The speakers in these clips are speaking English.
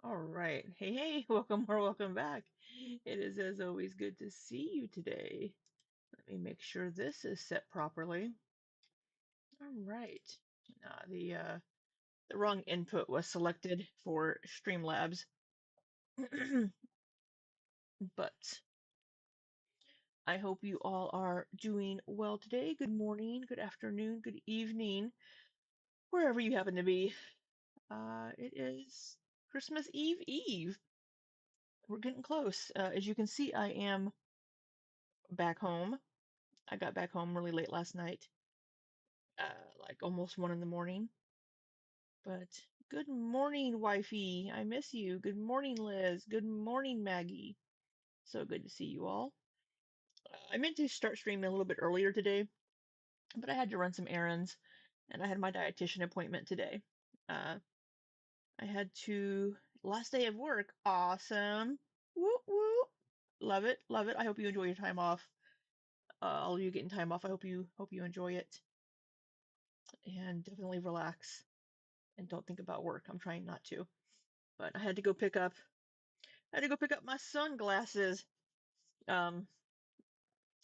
All right. Hey, hey, welcome or welcome back. It is, as always, good to see you today. Let me make sure this is set properly. All right. The wrong input was selected for Streamlabs, but I hope you all are doing well today. Good morning, good afternoon, good evening, wherever you happen to be. It is Christmas Eve Eve. We're getting close. As you can see, I am back home. I got back home really late last night, like almost 1 in the morning. But good morning, wifey. I miss you. Good morning, Liz. Good morning, Maggie. So good to see you all. I meant to start streaming a little bit earlier today, but I had to run some errands, and I had my dietitian appointment today. Uh, I had to last day of work. Awesome. Woo woo. Love it. Love it. I hope you enjoy your time off. All of you getting time off. I hope you enjoy it and definitely relax and don't think about work. I'm trying not to. But I had to go pick up my sunglasses. Um,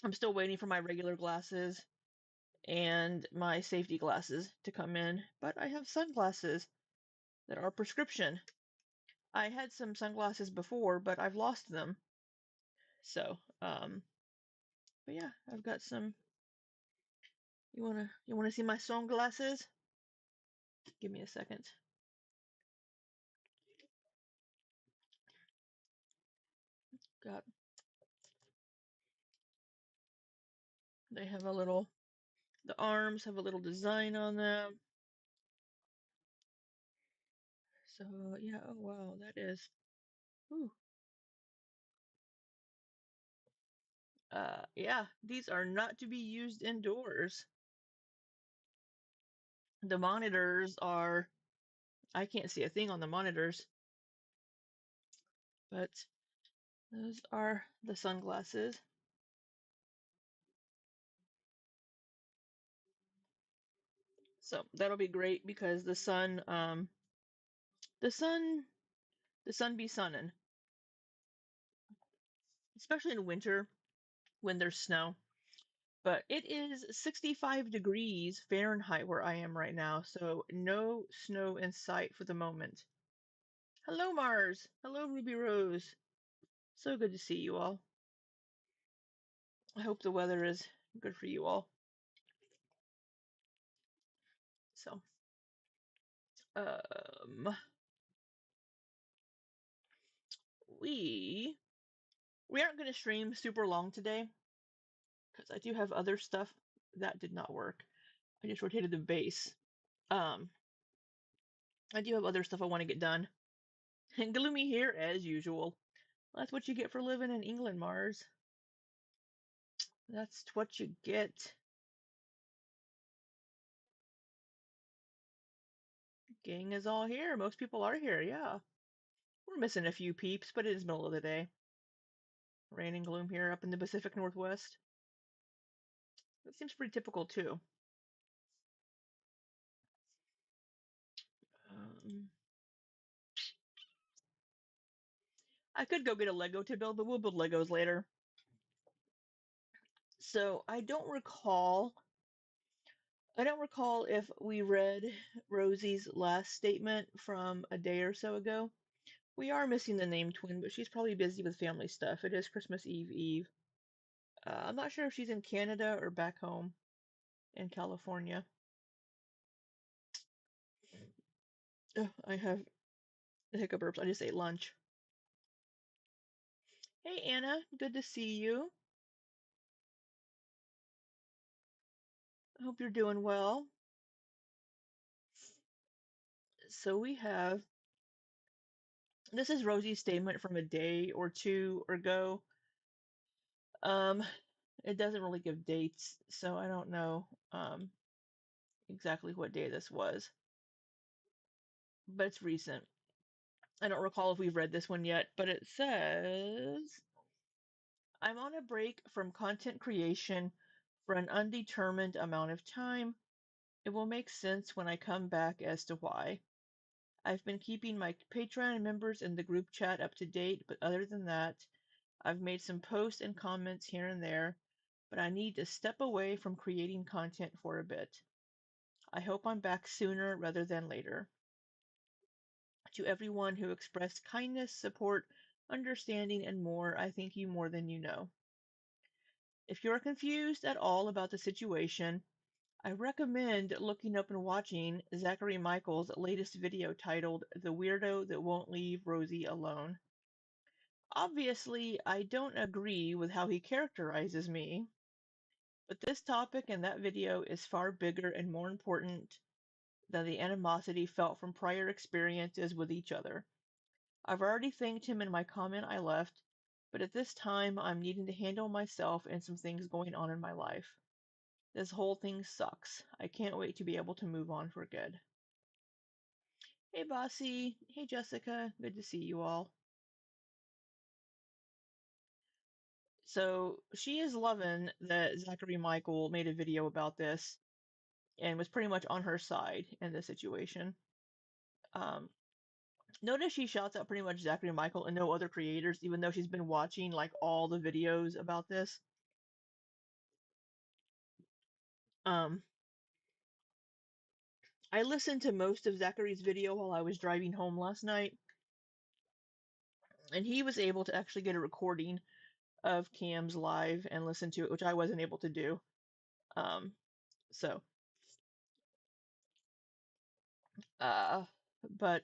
I'm still waiting for my regular glasses and my safety glasses to come in, but I have sunglasses that are prescription. I had some sunglasses before, but I've lost them. So, but yeah, I've got some. You wanna see my sunglasses? Give me a second. Got they have a little. The arms have a little design on them. So yeah. Oh wow, that is. Ooh. Yeah, these are not to be used indoors. The monitors are, I can't see a thing on the monitors, but those are the sunglasses. So that'll be great because the sun, the sun be sunning, especially in winter when there's snow. But it is 65 degrees Fahrenheit where I am right now, so no snow in sight for the moment. Hello, Mars. Hello, Ruby Rose. So good to see you all. I hope the weather is good for you all. So, um, we we aren't going to stream super long today because I do have other stuff that did not work. I just rotated the base. Um, I do have other stuff I want to get done. And gloomy here as usual. That's what you get for living in England, Mars. That's what you get. Gang is all here. Most people are here, yeah. We're missing a few peeps, but it is middle of the day. Rain and gloom here up in the Pacific Northwest. That seems pretty typical too. Um, I could go get a Lego to build, but we'll build Legos later. So I don't recall if we read Rosie's last statement from a day or so ago. We are missing the name twin, but she's probably busy with family stuff. It is Christmas Eve Eve. I'm not sure if she's in Canada or back home in California. Ugh, I have the hiccup burps. I just ate lunch. Hey Anna, good to see you. I hope you're doing well. So we have this is Rosie's statement from a day or two ago. Um, it doesn't really give dates, so I don't know exactly what day this was, but it's recent. I don't recall if we've read this one yet, but it says, I'm on a break from content creation for an undetermined amount of time. It will make sense when I come back as to why. I've been keeping my Patreon members in the group chat up to date, but other than that, I've made some posts and comments here and there, but I need to step away from creating content for a bit. I hope I'm back sooner rather than later. To everyone who expressed kindness, support, understanding, and more, I thank you more than you know. If you're confused at all about the situation, I recommend looking up and watching Zachary Michael's latest video titled The Weirdo That Won't Leave Rosie Alone. Obviously, I don't agree with how he characterizes me, but this topic and that video is far bigger and more important than the animosity felt from prior experiences with each other. I've already thanked him in my comment I left, but at this time I'm needing to handle myself and some things going on in my life. This whole thing sucks. I can't wait to be able to move on for good. Hey Bossy, hey Jessica, good to see you all. So she is loving that Zachary Michael made a video about this and was pretty much on her side in this situation. Um, Notice she shouts out pretty much Zachary Michael and no other creators, even though she's been watching like all the videos about this. Um, I listened to most of Zachary's video while I was driving home last night, and he was able to actually get a recording of Cam's live and listen to it, which I wasn't able to do. Um, so, uh, but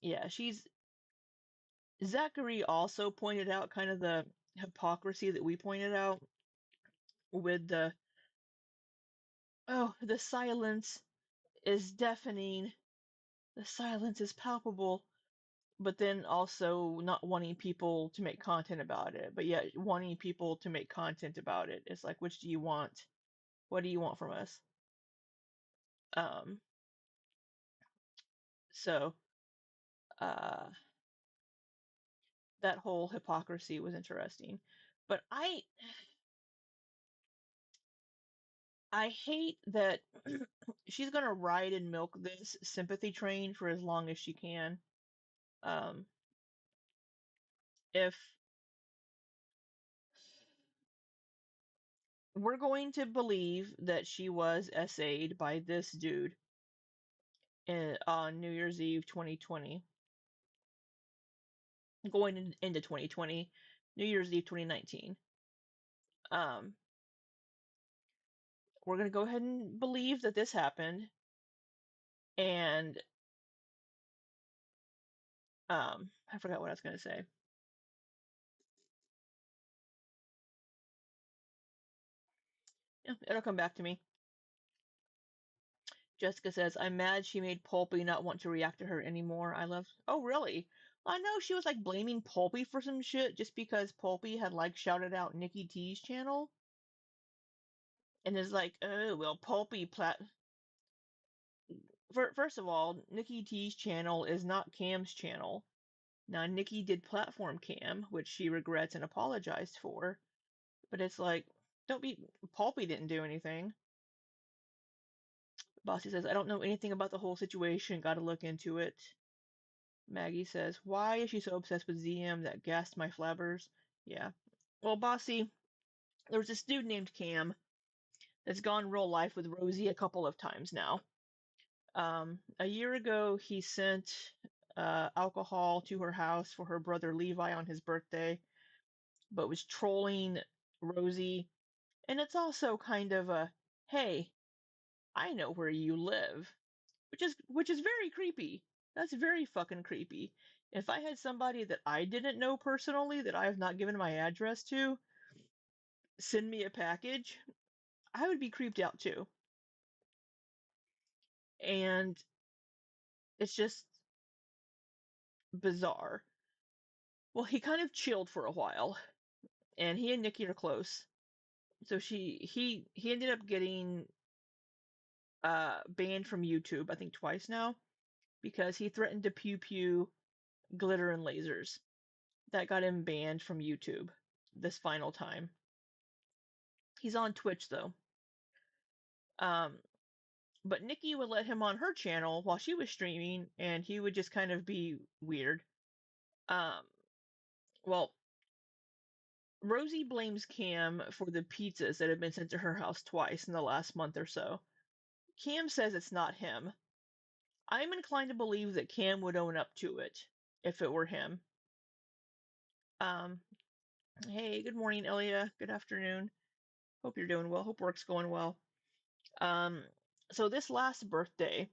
yeah, Zachary also pointed out kind of the hypocrisy that we pointed out with the silence is deafening, the silence is palpable, but then also not wanting people to make content about it, but yet wanting people to make content about it. It's like, which do you want? What do you want from us? Um, so uh, that whole hypocrisy was interesting. But I hate that she's gonna ride and milk this sympathy train for as long as she can. Um, if we're going to believe that she was SA'd by this dude on New Year's Eve 2020, into 2020, New Year's Eve 2019, um, we're gonna go ahead and believe that this happened, and I forgot what I was gonna say. Yeah, it'll come back to me. Jessica says, I'm mad she made Pulpy not want to react to her anymore. I love. Oh, really? I know she was like blaming Pulpy for some shit just because Pulpy had like shouted out Nikki T's channel. And is like, oh, well, Pulpy First of all, Nikki T's channel is not Cam's channel. Now, Nikki did platform Cam, which she regrets and apologized for. But it's like, don't be. Pulpy didn't do anything. Bossy says, I don't know anything about the whole situation. Gotta look into it. Maggie says, why is she so obsessed with ZM that gassed my flabbers? Yeah. Well, Bossy, there was this dude named Cam that's gone real life with Rosie a couple of times now. A year ago, he sent alcohol to her house for her brother Levi on his birthday, but was trolling Rosie. And it's also kind of a, hey, I know where you live, which is very creepy. That's very fucking creepy. If I had somebody that I didn't know personally that I have not given my address to send me a package, I would be creeped out too. And it's just bizarre. Well, he kind of chilled for a while, and he and Nikki are close. So he ended up getting banned from YouTube, I think twice now, because he threatened to pew pew glitter and lasers. That got him banned from YouTube this final time. He's on Twitch though. Um, But Nikki would let him on her channel while she was streaming, and he would just kind of be weird. Um, well, Rosie blames Cam for the pizzas that have been sent to her house twice in the last month or so. Cam says it's not him. I'm inclined to believe that Cam would own up to it if it were him. Um, hey, good morning, Elia. Good afternoon. Hope you're doing well. Hope work's going well. Um, so this last birthday,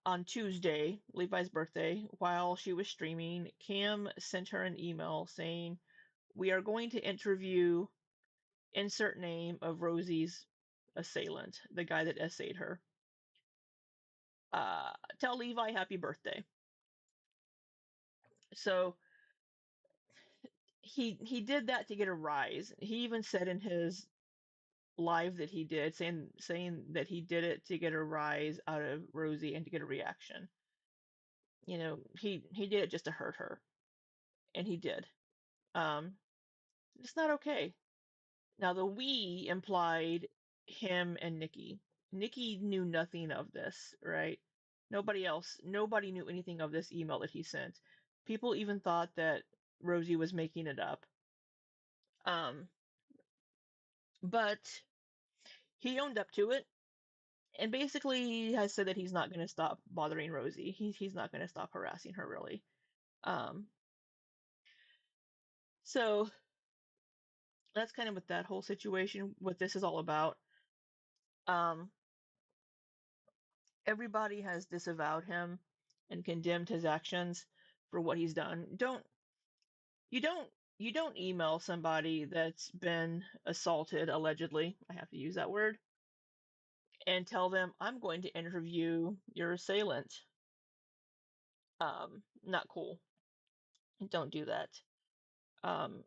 on Tuesday, Levi's birthday, while she was streaming, Cam sent her an email saying, "We are going to interview insert name of Rosie's assailant, the guy that essayed her. Uh, Tell Levi happy birthday." So he did that to get a rise. He even said in his live that he did, saying that he did it to get a rise out of Rosie and to get a reaction. He did it just to hurt her, and he did. Um, it's not okay. Now the we implied him and Nikki. Nikki knew nothing of this, right? Nobody knew anything of this email that he sent. People even thought that Rosie was making it up. Um, but he owned up to it and basically has said that he's not going to stop bothering Rosie. He's not going to stop harassing her really. Um, so that's kind of what that whole situation, what this is all about. Um, Everybody has disavowed him and condemned his actions for what he's done. You don't you don't email somebody that's been assaulted allegedly, I have to use that word, and tell them I'm going to interview your assailant. Not cool. Don't do that. Um,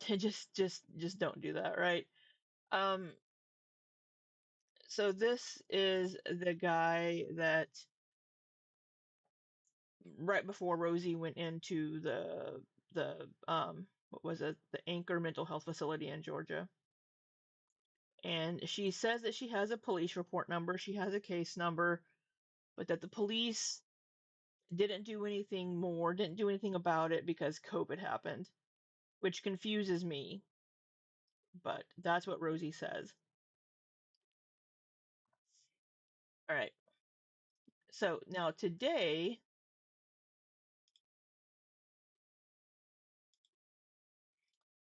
just don't do that, right? Um, so this is the guy that right before Rosie went into the what was it, the Anchor mental health facility in Georgia. And she says that she has a police report number, she has a case number, but that the police didn't do anything about it because COVID happened, which confuses me, but that's what Rosie says. All right. So now today,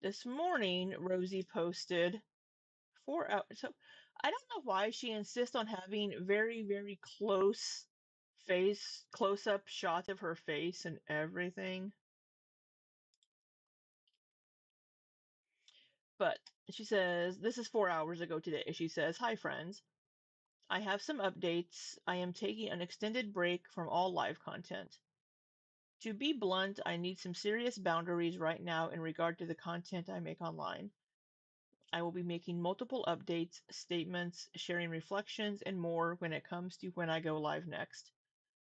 this morning, Rosie posted 4 hours. So I don't know why she insists on having very, very close up shots of her face and everything. But she says, this is 4 hours ago today. She says, "Hi, friends. I have some updates. I am taking an extended break from all live content. To be blunt, I need some serious boundaries right now in regard to the content I make online. I will be making multiple updates, statements, sharing reflections, and more when it comes to when I go live next.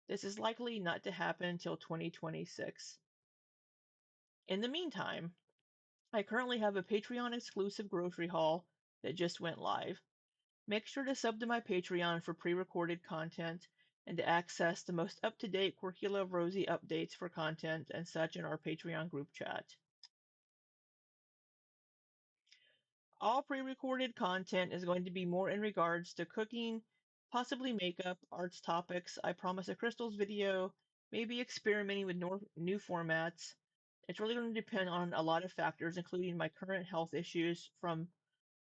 This is likely not to happen until 2026. In the meantime, I currently have a Patreon exclusive grocery haul that just went live. Make sure to sub to my Patreon for pre-recorded content and to access the most up-to-date Quirky Love Rosie updates for content and such in our Patreon group chat. All pre-recorded content is going to be more in regards to cooking, possibly makeup, arts topics. I promise a crystals video, maybe experimenting with new formats. It's really going to depend on a lot of factors, including my current health issues from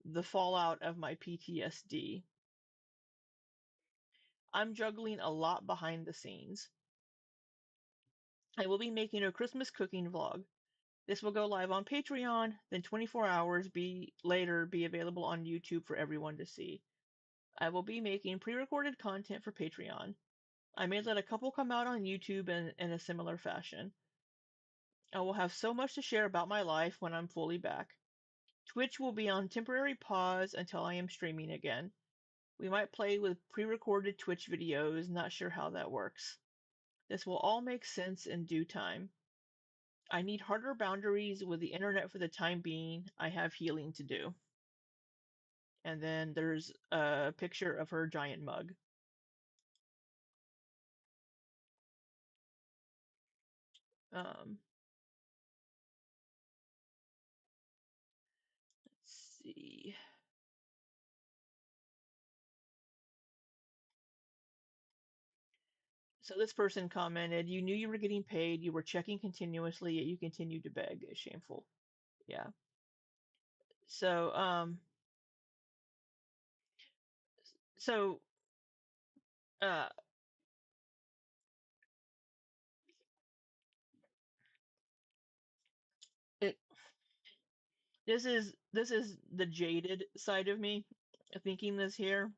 the fallout of my PTSD. I'm juggling a lot behind the scenes. I will be making a Christmas cooking vlog. This will go live on Patreon, then 24 hours later be available on YouTube for everyone to see. I will be making pre-recorded content for Patreon. I may let a couple come out on YouTube in a similar fashion. I will have so much to share about my life when I'm fully back. Twitch will be on temporary pause until I am streaming again. We might play with pre-recorded Twitch videos, not sure how that works. This will all make sense in due time. I need harder boundaries with the internet for the time being. I have healing to do. And then there's a picture of her giant mug. Um, let's see. So this person commented, "You knew you were getting paid, you were checking continuously, yet you continued to beg. It's shameful." Yeah. So, so, uh, it this is the jaded side of me thinking this here.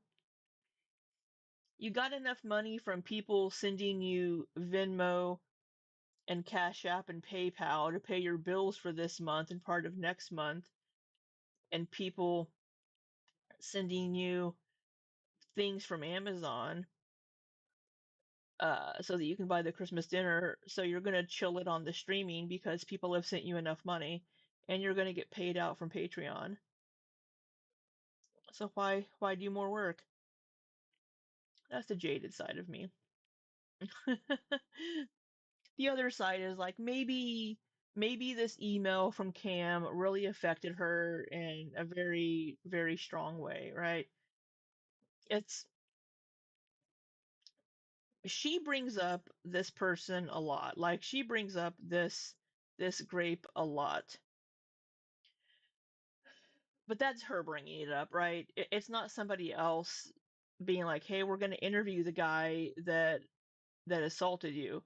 You got enough money from people sending you Venmo and Cash App and PayPal to pay your bills for this month and part of next month, and people sending you things from Amazon so that you can buy the Christmas dinner. So you're going to chill it on the streaming because people have sent you enough money and you're going to get paid out from Patreon. So why do more work? That's the jaded side of me. The other side is like maybe this email from Cam really affected her in a very very strong way, right? It's she brings up this person a lot. Like she brings up this grape a lot. But that's her bringing it up, right? It's not somebody else being like, "Hey, we're going to interview the guy that assaulted you,"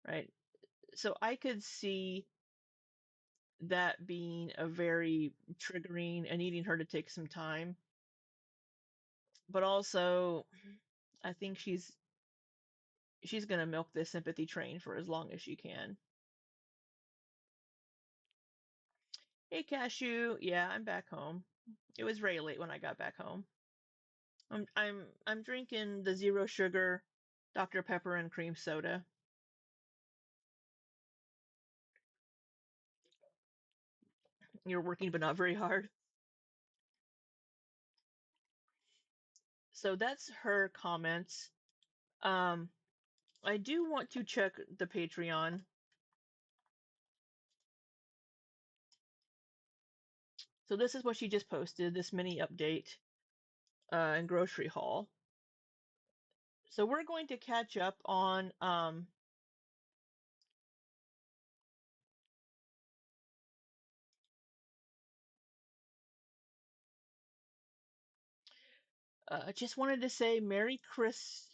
right? So I could see that being a very triggering and needing her to take some time. But also, I think she's going to milk this sympathy train for as long as she can. Hey, Cashew. Yeah, I'm back home. It was very late when I got back home. I'm drinking the zero sugar Dr. Pepper and cream soda. You're working but not very hard. So that's her comments. Um, I do want to check the Patreon. So this is what she just posted, this mini update and grocery haul. So we're going to catch up on just wanted to say Merry Chris.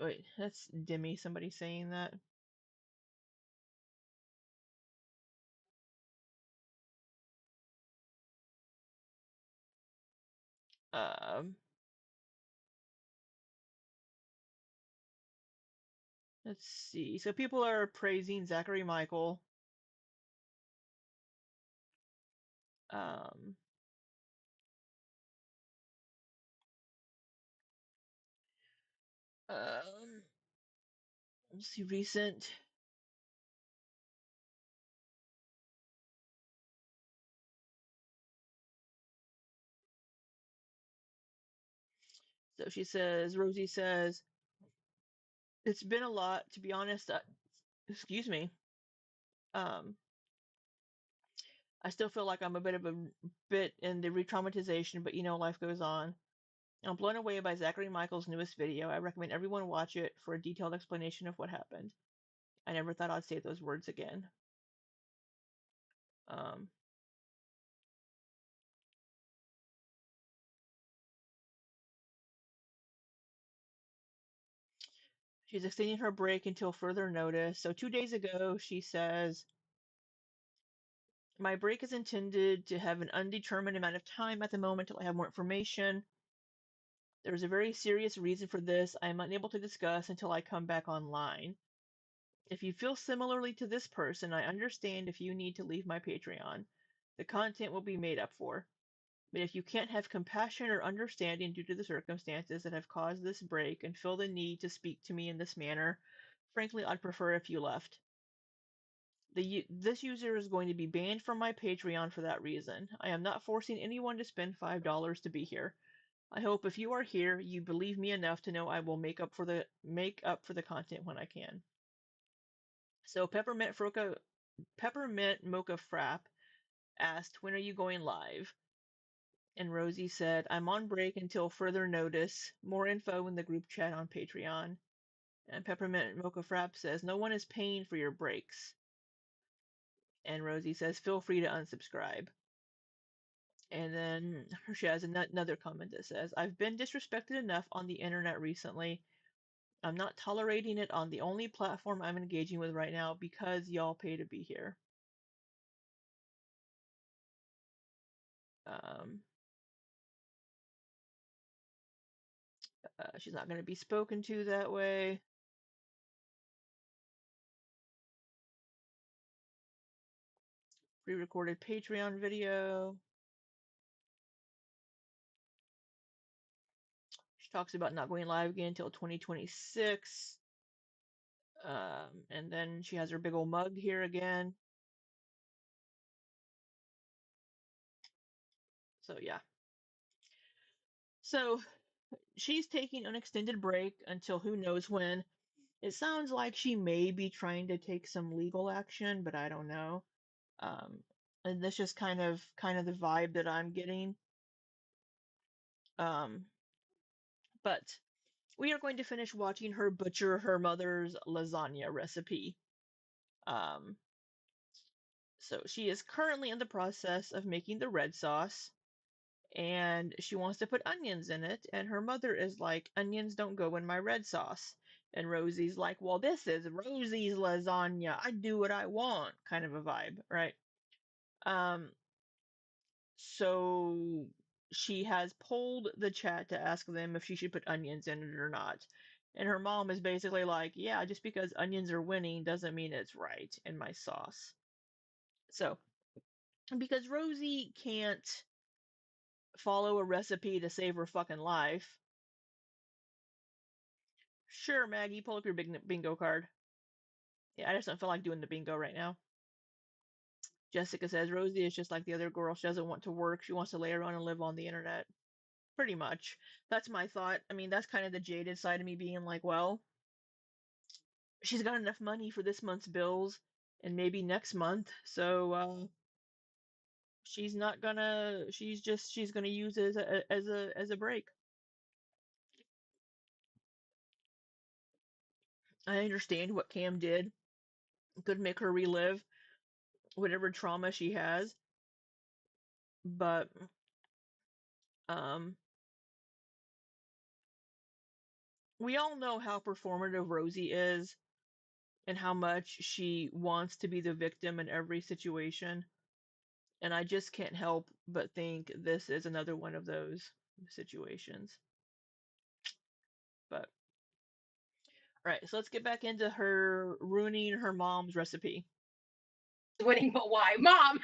Wait, that's Demi. Somebody saying that. Um, let's see. So people are praising Zachary Michael. Um, um, let's see. Recent. So she says. Rosie says it's been a lot. To be honest, excuse me. Um, I still feel like I'm a bit of a bit in the re-traumatization, but life goes on. I'm blown away by Zachary Michael's newest video. I recommend everyone watch it for a detailed explanation of what happened. I never thought I'd say those words again. Um, she's extending her break until further notice. So 2 days ago, she says, "My break is intended to have an undetermined amount of time at the moment till I have more information. There is a very serious reason for this I am unable to discuss until I come back online. If you feel similarly to this person, I understand if you need to leave my Patreon. The content will be made up for. But if you can't have compassion or understanding due to the circumstances that have caused this break and feel the need to speak to me in this manner, frankly, I'd prefer if you left. This user is going to be banned from my Patreon for that reason. I am not forcing anyone to spend $5 to be here. I hope if you are here, you believe me enough to know I will make up for the content when I can. So Peppermint Mocha Frap asked, "When are you going live?" And Rosie said, "I'm on break until further notice. More info in the group chat on Patreon." And Peppermint Mocha Frap says, "No one is paying for your breaks." And Rosie says, "Feel free to unsubscribe." And then she has another comment that says, "I've been disrespected enough on the internet recently. I'm not tolerating it on the only platform I'm engaging with right now because y'all pay to be here." Um, she's not going to be spoken to that way. Pre-recorded Patreon video. She talks about not going live again until 2026. And then she has her big old mug here again. So yeah. So she's taking an extended break until who knows when. It sounds like she may be trying to take some legal action, but I don't know. And that's just kind of the vibe that I'm getting. Um, but we are going to finish watching her butcher her mother's lasagna recipe. Um, so she is currently in the process of making the red sauce, and she wants to put onions in it, and her mother is like, "Onions don't go in my red sauce." And Rosie's like, "Well, this is Rosie's lasagna. I do what I want," kind of a vibe, right? Um, so she has polled the chat to ask them if she should put onions in it or not. And her mom is basically like, "Yeah, just because onions are winning doesn't mean it's right in my sauce." So, because Rosie can't follow a recipe to save her fucking life. Sure, Maggie, pull up your bingo card. Yeah, I just don't feel like doing the bingo right now. Jessica says Rosie is just like the other girl. She doesn't want to work. She wants to lay around and live on the internet. Pretty much. That's my thought. I mean, that's kind of the jaded side of me being like, well, she's got enough money for this month's bills and maybe next month. So she's not gonna. She's gonna use it as a break. I understand what Cam did. Could make her relive whatever trauma she has, but um, we all know how performative Rosie is and how much she wants to be the victim in every situation. And I just can't help but think this is another one of those situations. But all right, so let's get back into her ruining her mom's recipe. Winning, but why? Mom!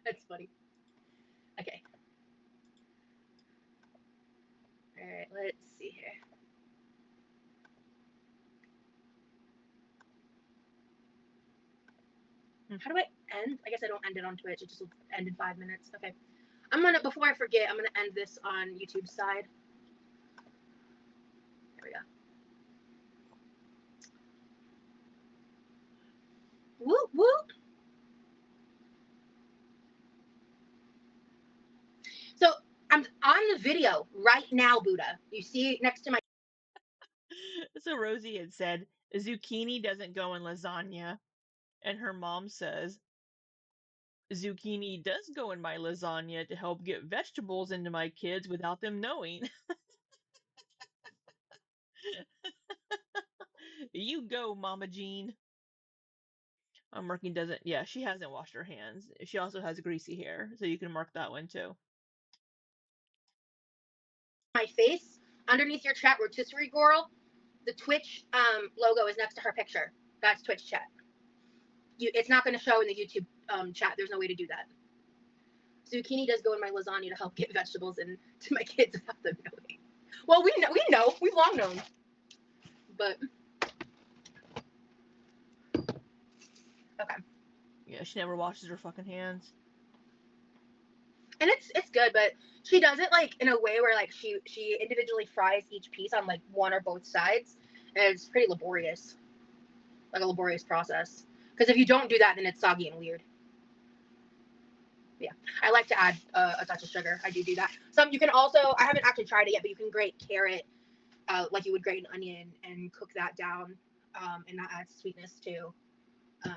That's funny. Okay. Alright, let's see here. How do I end? I guess I don't end it on Twitch. It just will end in 5 minutes. Okay. Before I forget, I'm gonna end this on YouTube's side. There we go. Whoop, whoop. So I'm on the video right now, Buddha. You see next to my. So Rosie had said zucchini doesn't go in lasagna, and her mom says zucchini does go in my lasagna to help get vegetables into my kids without them knowing. You go, Mama Jean. Marking doesn't. Yeah, she hasn't washed her hands. She also has greasy hair, so you can mark that one too. My face underneath your chat rotisserie girl. The Twitch logo is next to her picture. That's Twitch chat. It's not going to show in the YouTube chat. There's no way to do that. Zucchini does go in my lasagna to help get vegetables into my kids without them knowing. Well, we know, we've long known, but okay. Yeah, she never washes her fucking hands. And it's good, but she does it like in a way where like she individually fries each piece on like one or both sides, and it's pretty laborious, like a laborious process. Because if you don't do that, then it's soggy and weird. Yeah, I like to add a touch of sugar. I do that. Some you can also, I haven't actually tried it yet, but you can grate carrot like you would grate an onion and cook that down, and that adds sweetness too.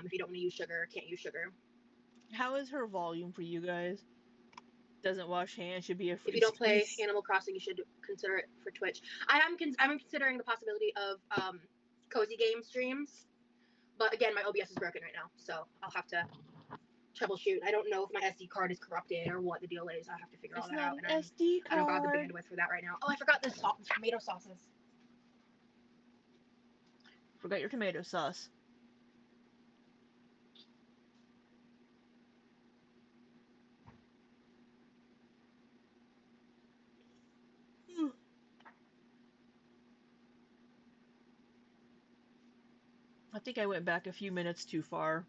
If you don't want to use sugar, can't use sugar. How is her volume for you guys? Doesn't wash hands, should be a If free you don't play space. Animal Crossing, you should consider it for Twitch. I'm considering the possibility of cozy game streams, but again, my OBS is broken right now, so I'll have to troubleshoot. I don't know if my SD card is corrupted or what the deal is. I have to figure all It's that not out, an and SD I don't got the card. bandwidth for that right now. Oh, I forgot the tomato sauces. Forgot your tomato sauce. I think I went back a few minutes too far.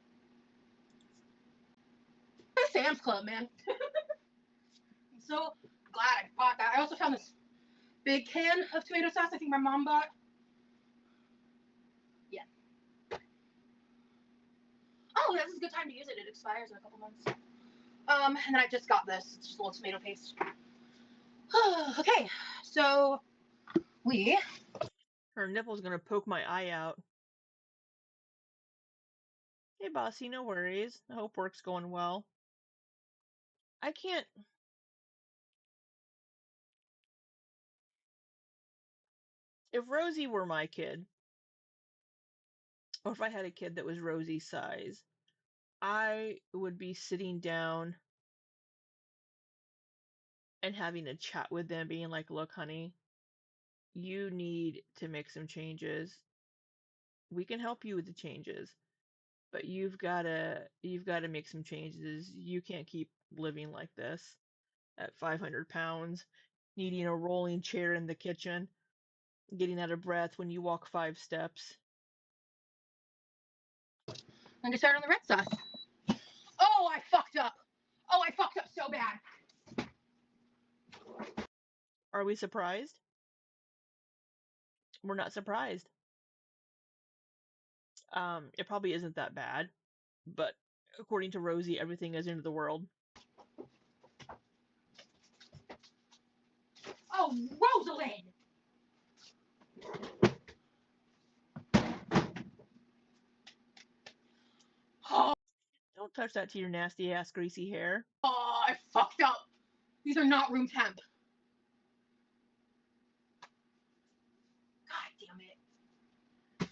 Sam's Club, man. I'm so glad I bought that. I also found this big can of tomato sauce I think my mom bought. Yeah. Oh, this is a good time to use it. It expires in a couple months. And then I just got this. It's just a little tomato paste. Okay, so we. Her nipple's gonna poke my eye out. Hey, bossy, no worries. I hope work's going well. I can't. If Rosie were my kid, or if I had a kid that was Rosie's size, I would be sitting down and having a chat with them, being like, look, honey, you need to make some changes. We can help you with the changes, but you've gotta make some changes. You can't keep living like this at 500 pounds, needing a rolling chair in the kitchen, getting out of breath when you walk 5 steps. I'm gonna start on the red sauce. Oh, I fucked up. Oh, I fucked up so bad. Are we surprised? We're not surprised. It probably isn't that bad, but according to Rosie, everything is into the world. Oh, Rosalind! Oh, Don't touch that to your nasty ass greasy hair. I fucked up. These are not room temp. God damn it.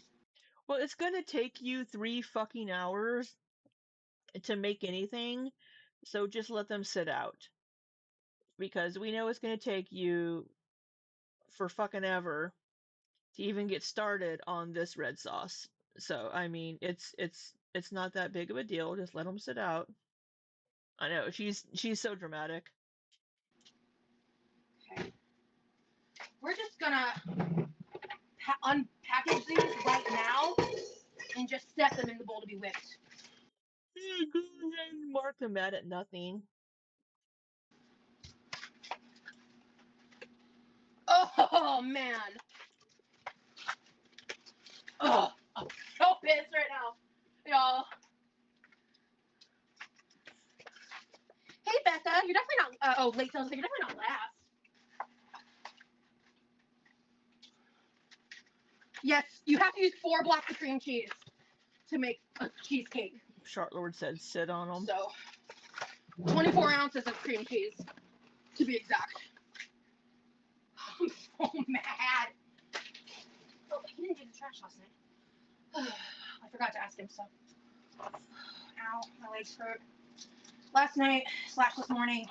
Well, it's gonna take you 3 fucking hours to make anything, so just let them sit out. Because we know it's gonna take you for fucking ever to even get started on this red sauce. So I mean, it's not that big of a deal. Just let them sit out. I know she's so dramatic. Okay. We're just gonna unpackage these right now and just set them in the bowl to be whipped. Mark them mad at nothing. Oh man. Oh, I'm so pissed right now, y'all. Hey Becca, you're definitely not. Oh, late sales, you're definitely not last. Yes, you have to use 4 blocks of cream cheese to make a cheesecake. Charlotte said sit on them. So, 24 ounces of cream cheese, to be exact. I'm so mad. Oh, he didn't do the trash last night. I forgot to ask him, so. Ow, my legs hurt. Last night, / this morning,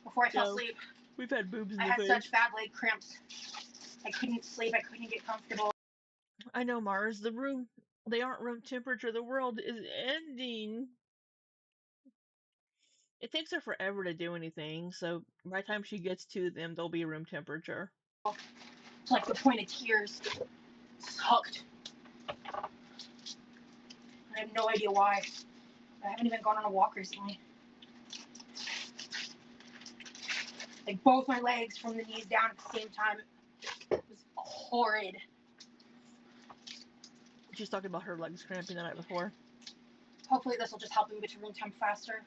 before I fell asleep, We've had boobs in I the had face. such bad leg cramps. I couldn't sleep, I couldn't get comfortable. I know, Mars. They aren't room temperature. The world is ending. It takes her forever to do anything, so by the time she gets to them, they'll be room temperature. To like the point of tears. Sucked. I have no idea why. I haven't even gone on a walk recently. like both my legs from the knees down at the same time. It was horrid. She's talking about her legs cramping the night before. Hopefully this will just help me get to room temp faster.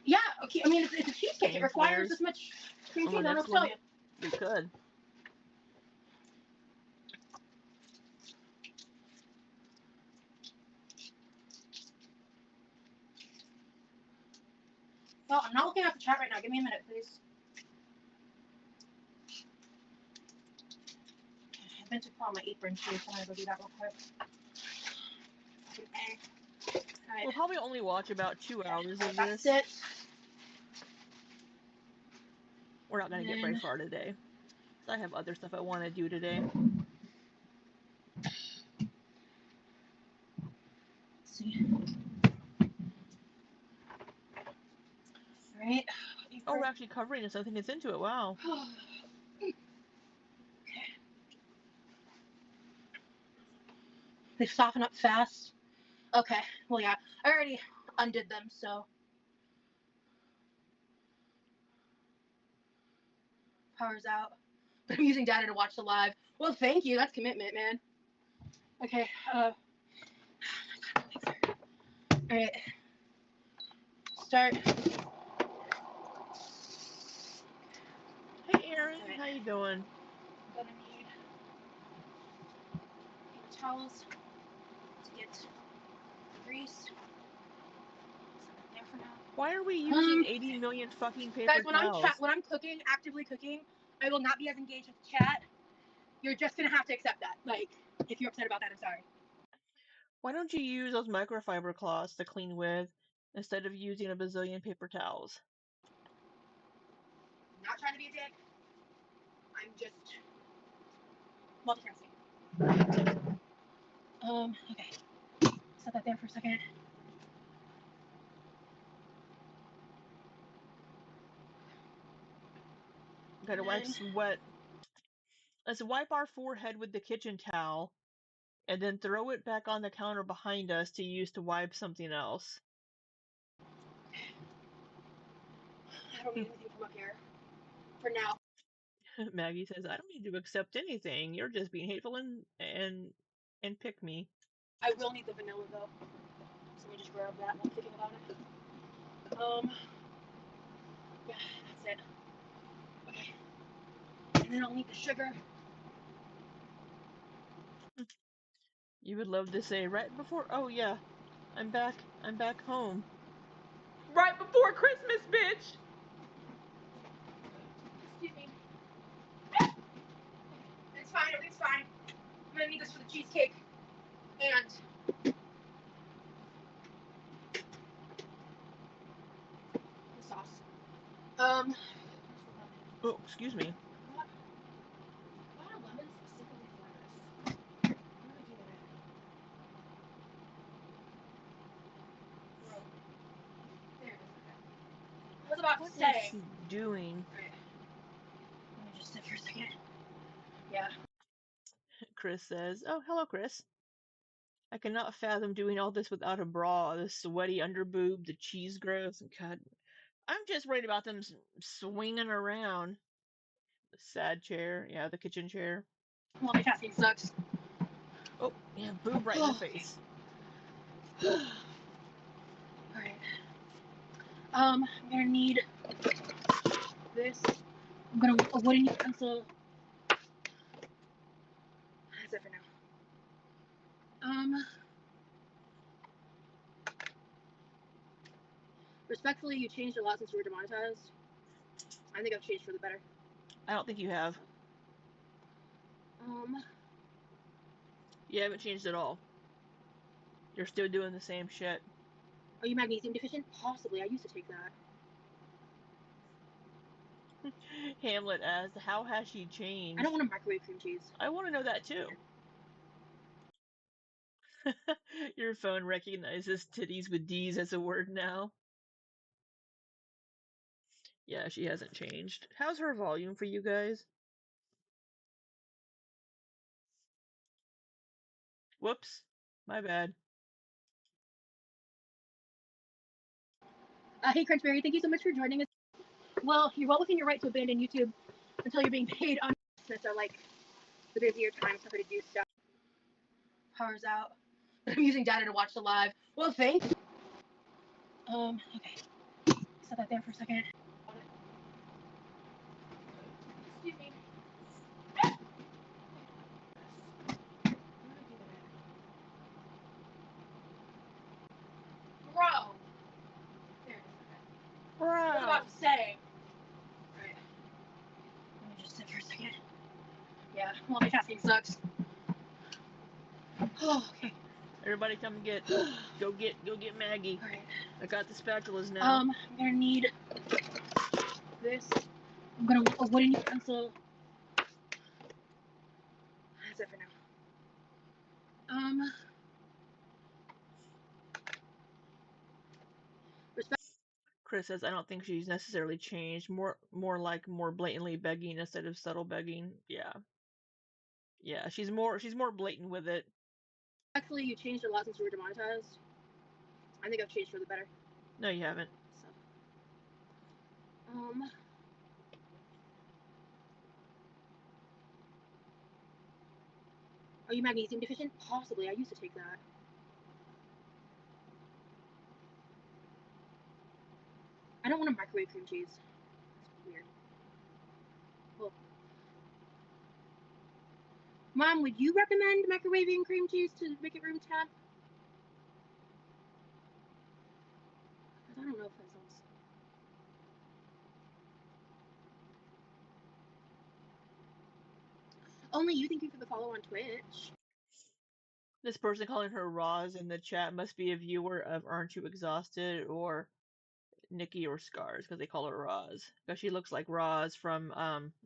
Yeah, okay. I mean, it's a cheesecake. It requires this much cream cheese. I don't know what to tell you. We could. Well, I'm not looking at the chat right now. Give me a minute, please. I meant to put on my apron too, so I'm gonna go do that real quick. Right. We'll probably only watch about 2 hours of this. That's it. We're not gonna get very far today. I have other stuff I want to do today. Let's see. All right. Oh, we're actually covering this. I think it's into it. Wow. Okay. They soften up fast. Okay. Well, yeah. I already undid them, so. Power's out. But I'm using data to watch the live. Well, thank you. That's commitment, man. Okay. All right. Start. Hey, Erin. Right. How you doing? I'm gonna need paper towels to get grease. There for now. Why are we using 80 million fucking paper towels? Guys, when I'm cooking, actively cooking, I will not be as engaged with the chat. You're just gonna have to accept that. Like, if you're upset about that, I'm sorry. Why don't you use those microfiber cloths to clean with instead of using a bazillion paper towels? I'm not trying to be a dick. I'm just multitasking. Okay. Set that there for a second. Gotta wipe some wet. Let's wipe our forehead with the kitchen towel and then throw it back on the counter behind us to use to wipe something else. I don't need anything from up here. For now. Maggie says, I don't need to accept anything. You're just being hateful and pick me. I will need the vanilla though. So let me just grab that while I'm thinking about it. Yeah, that's it. Okay. And then I'll need the sugar. You would love to say right before. Oh yeah, I'm back home. Right before Christmas, bitch. Excuse me. It's fine. Everything's fine. I'm gonna need this for the cheesecake and the sauce. Oh, excuse me. What is she doing? Right. Let me just sit for a second. Yeah. Chris says, oh, hello, Chris. I cannot fathom doing all this without a bra, the sweaty underboob, the cheese growth, and God, I'm just worried about them swinging around. The sad chair, yeah, the kitchen chair. Multitasking sucks. Oh, yeah, boob right in the face. Alright. I'm gonna need this. I'm gonna a wooden utensil. That's it for now. Respectfully, you changed a lot since you were demonetized. I think I've changed for the better. I don't think you have. You haven't changed at all. You're still doing the same shit. Are you magnesium deficient? Possibly. I used to take that. Hamlet asked, how has she changed? I don't want to microwave cream cheese. I want to know that too. Your phone recognizes titties with D's as a word now. Yeah, she hasn't changed. How's her volume for you guys? Whoops. My bad. Hey, Crunchberry, thank you so much for joining us. Well, you're well within your right to abandon YouTube until you're being paid on business or like the busier times for her to do stuff. Power's out. I'm using data to watch the live. Well, thank you. Okay. Set that there for a second. Excuse me. Bro. There it is. Okay. I was about to say. Alright. Let me just sit for a second. Yeah, multitasking sucks. Oh, okay. Everybody come get, go get Maggie. Alright. I got the spatulas now. I'm gonna need this. I'm gonna a wooden utensil. That's it for now. Respect. Chris says, I don't think she's necessarily changed. More like more blatantly begging instead of subtle begging. Yeah, she's more blatant with it. Actually, you changed a lot since you were demonetized. I think I've changed for the better. No, you haven't. So, are you magnesium deficient? Possibly. I used to take that. I don't want to microwave cream cheese. It's weird. Well, Mom, would you recommend microwaving cream cheese to make it room temp? Because I don't know if that sounds. Only you. Thank you for the follow on Twitch. This person calling her Roz in the chat must be a viewer of Aren't You Exhausted or Nikki or Scars because they call her Roz because she looks like Roz from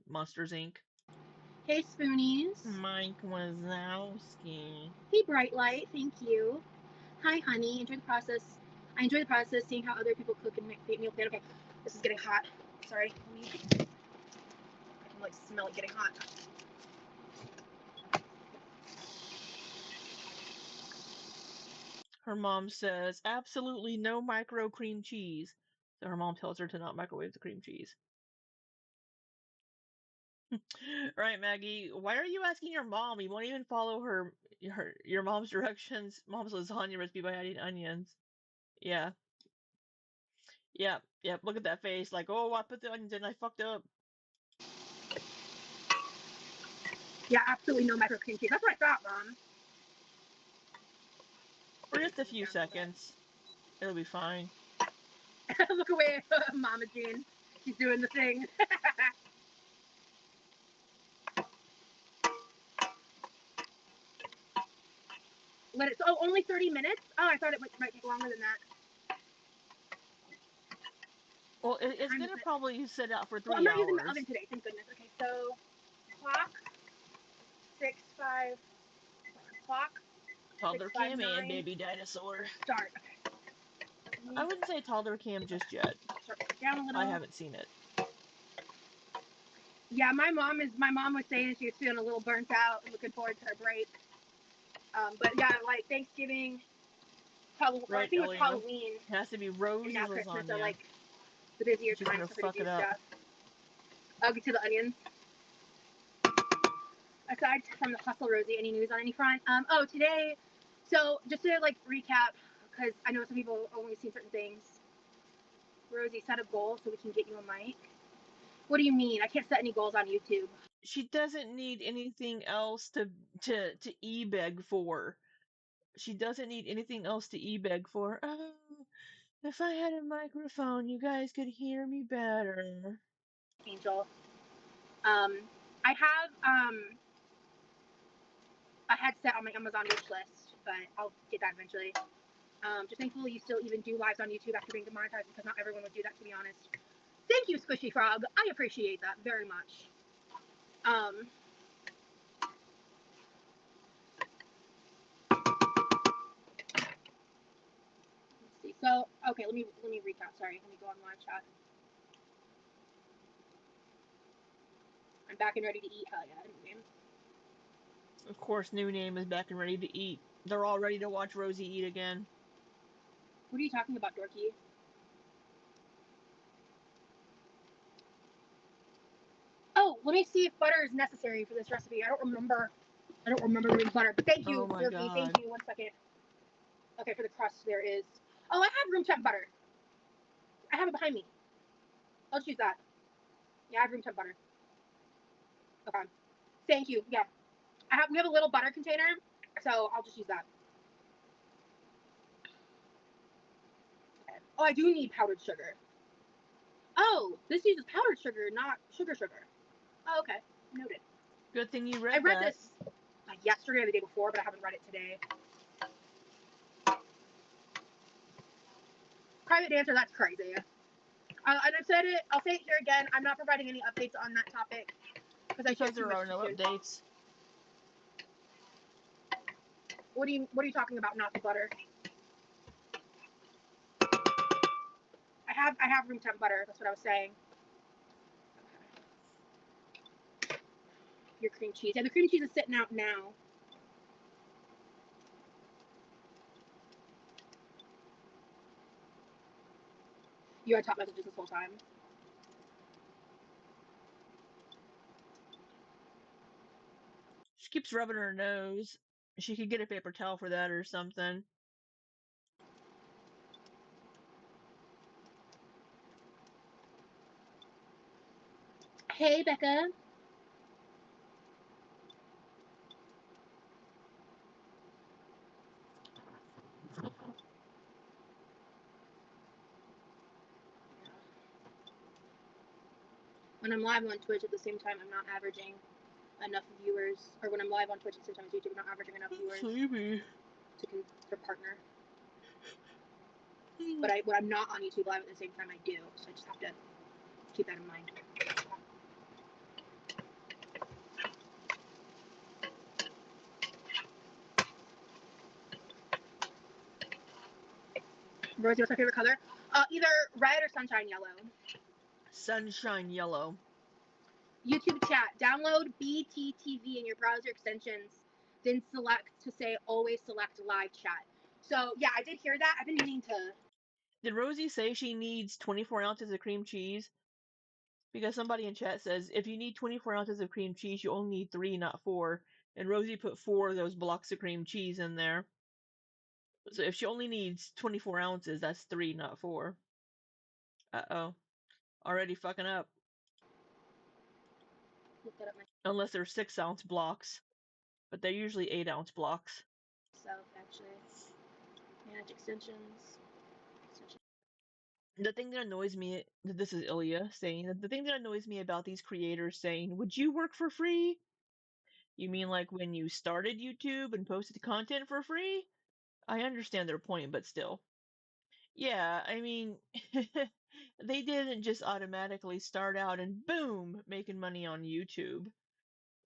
Monsters Inc. Hey, Spoonies. Mike Wazowski. Hey, Bright Light. Thank you. Hi, honey. Enjoy the process. I enjoy the process, seeing how other people cook and make meal plan. Okay, this is getting hot. Sorry. I can like smell it getting hot. Her mom says absolutely no micro cream cheese. So her mom tells her to not microwave the cream cheese. Right, Maggie. Why are you asking your mom? You won't even follow your mom's directions. Mom's lasagna recipe by adding onions. Yeah. Yep. Look at that face. Like, oh, I put the onions in. I fucked up. Yeah, absolutely no micro cream cheese. That's what I thought, Mom. For just a few seconds. It'll be fine. Look away, Mama Jean. She's doing the thing. Let it. Oh, only 30 minutes. Oh, I thought it might take longer than that. Well, it's gonna probably sit out for 3 hours. I'm not using the oven today. Thank goodness. Okay, so clock 6:05. Clock. Toddler cam and baby dinosaur. Start. Okay. I wouldn't say toddler cam just yet. Start down a little. I haven't seen it. Yeah, my mom was saying she was feeling a little burnt out and looking forward to her break. But yeah, like Thanksgiving, Halloween. Right, I think it's Halloween. It has to be Rosie's and now Christmas lasagna. are like the busier She's times for her to do up. stuff. I'll get to the onions. Aside from the hustle, Rosie, any news on any front? Oh, today. So just to like recap, because I know some people only seen certain things. Rosie, set a goal so we can get you a mic. What do you mean? I can't set any goals on YouTube. She doesn't need anything else to e-beg for. She doesn't need anything else to e-beg for. Oh, if I had a microphone, you guys could hear me better. Angel. I have a headset on my Amazon wish list, but I'll get that eventually. Just thankful you still even do lives on YouTube after being demonetized, because not everyone would do that, to be honest. Thank you, Squishy Frog. I appreciate that very much. Let's see. So, okay, let me recap. Sorry, let me go on live chat. I'm back and ready to eat. Hell yeah, new game. Of course, new name is back and ready to eat. They're all ready to watch Rosie eat again. What are you talking about, Dorky? Let me see if butter is necessary for this recipe. I don't remember doing butter, but thank you, Oh my Rosie. god. Thank you. 1 second. Okay, for the crust there is. Oh, I have room temp butter. I have it behind me. I'll just use that. Yeah, I have room temp butter. Okay. Thank you. Yeah. We have a little butter container, so I'll just use that. Okay. Oh, I do need powdered sugar. Oh, this uses powdered sugar, not sugar. Oh, okay. Noted. Good thing you read I read that. this yesterday or the day before, but I haven't read it today. Private dancer, that's crazy. And I've said it. I'll say it here again. I'm not providing any updates on that topic Because there are no updates. What are you talking about? Not the butter. I have room temp butter. That's what I was saying. Okay. Your cream cheese. Yeah, the cream cheese is sitting out now. You had top messages this whole time. She keeps rubbing her nose. She could get a paper towel for that or something. Hey, Becca. When I'm live on Twitch at the same time, I'm not averaging enough viewers. Or when I'm live on Twitch at the same time as YouTube, I'm not averaging enough viewers Sleepy. to partner. But when I'm not on YouTube live at the same time, I do. So I just have to keep that in mind. Rosie, what's my favorite color? Either red or sunshine yellow. Sunshine yellow. YouTube chat. Download BTTV in your browser extensions. Then select to say always select live chat. So yeah, I did hear that. I've been meaning to. Did Rosie say she needs 24 ounces of cream cheese? Because somebody in chat says if you need 24 ounces of cream cheese, you only need 3, not 4. And Rosie put 4 of those blocks of cream cheese in there. So if she only needs 24 ounces, that's 3, not 4. Uh-oh. Already fucking up. Look that up Unless they're 6-ounce blocks. But they're usually 8-ounce blocks. myself, actually. Manage extensions. The thing that annoys me, this is Ilya saying, the thing that annoys me about these creators saying, would you work for free? You mean like when you started YouTube and posted content for free? I understand their point, but still. Yeah, I mean, they didn't just automatically start out and boom, making money on YouTube,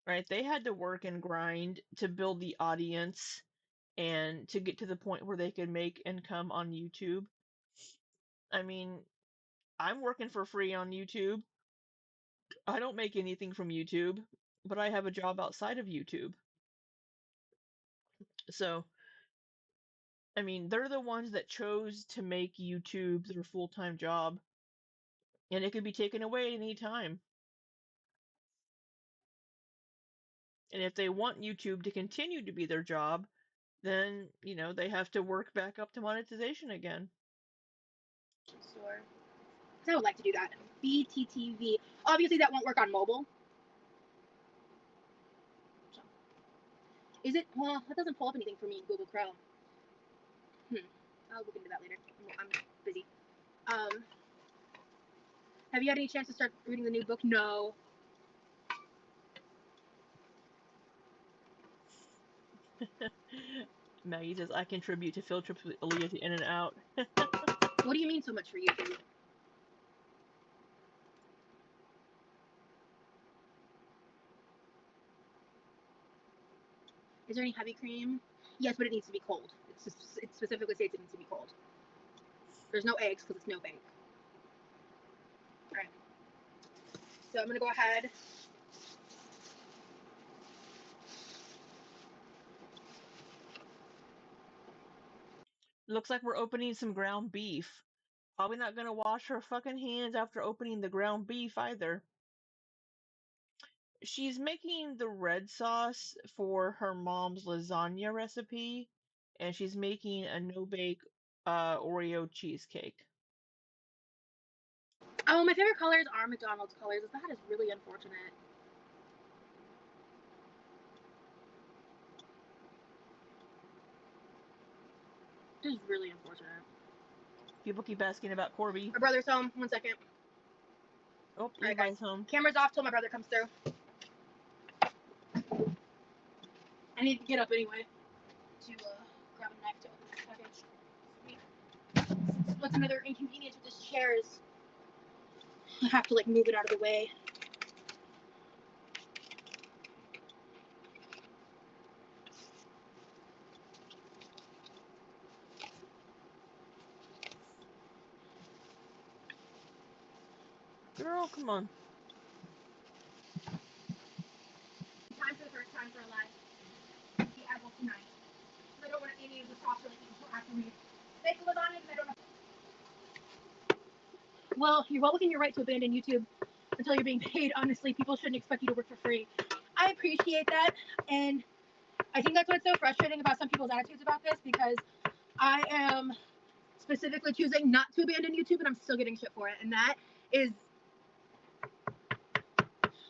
right? They had to work and grind to build the audience and to get to the point where they could make income on YouTube. I mean, I'm working for free on YouTube. I don't make anything from YouTube, but I have a job outside of YouTube. So, I mean, they're the ones that chose to make YouTube their full-time job, and it could be taken away at any time. And if they want YouTube to continue to be their job, then, they have to work back up to monetization again. Store. I would like to do that. BTTV. Obviously, that won't work on mobile. So. Is it? Well, that doesn't pull up anything for me in Google Chrome. I'll look into that later. I'm busy. Have you had any chance to start reading the new book? No. Maggie says, I contribute to field trips with Aaliyah to In and Out. What do you mean so much for YouTube? Is there any heavy cream? Yes, but it needs to be cold. It specifically states it needs to be cold. There's no eggs because it's no bake. Alright. So I'm going to go ahead. Looks like we're opening some ground beef. Probably not gonna wash her fucking hands after opening the ground beef either. she's making the red sauce for her mom's lasagna recipe, and she's making a no-bake Oreo cheesecake. Oh, my favorite colors are McDonald's colors. That is really unfortunate. This is really unfortunate. People keep asking about Corby. My brother's home. 1 second. Oh, All right, Levi's guys. home. Camera's off till my brother comes through. I need to get up anyway to grab a knife to open this package. What's another inconvenience with this chair is I have to like move it out of the way. Girl, come on. Time for the first time for a live be edible tonight. I don't want any of the sauce really until after we bake the lasagna because I don't know. Well, you're well within your right to abandon YouTube until you're being paid. Honestly, people shouldn't expect you to work for free. I appreciate that, and I think that's what's so frustrating about some people's attitudes about this, because I am specifically choosing not to abandon YouTube, and I'm still getting shit for it, and that is,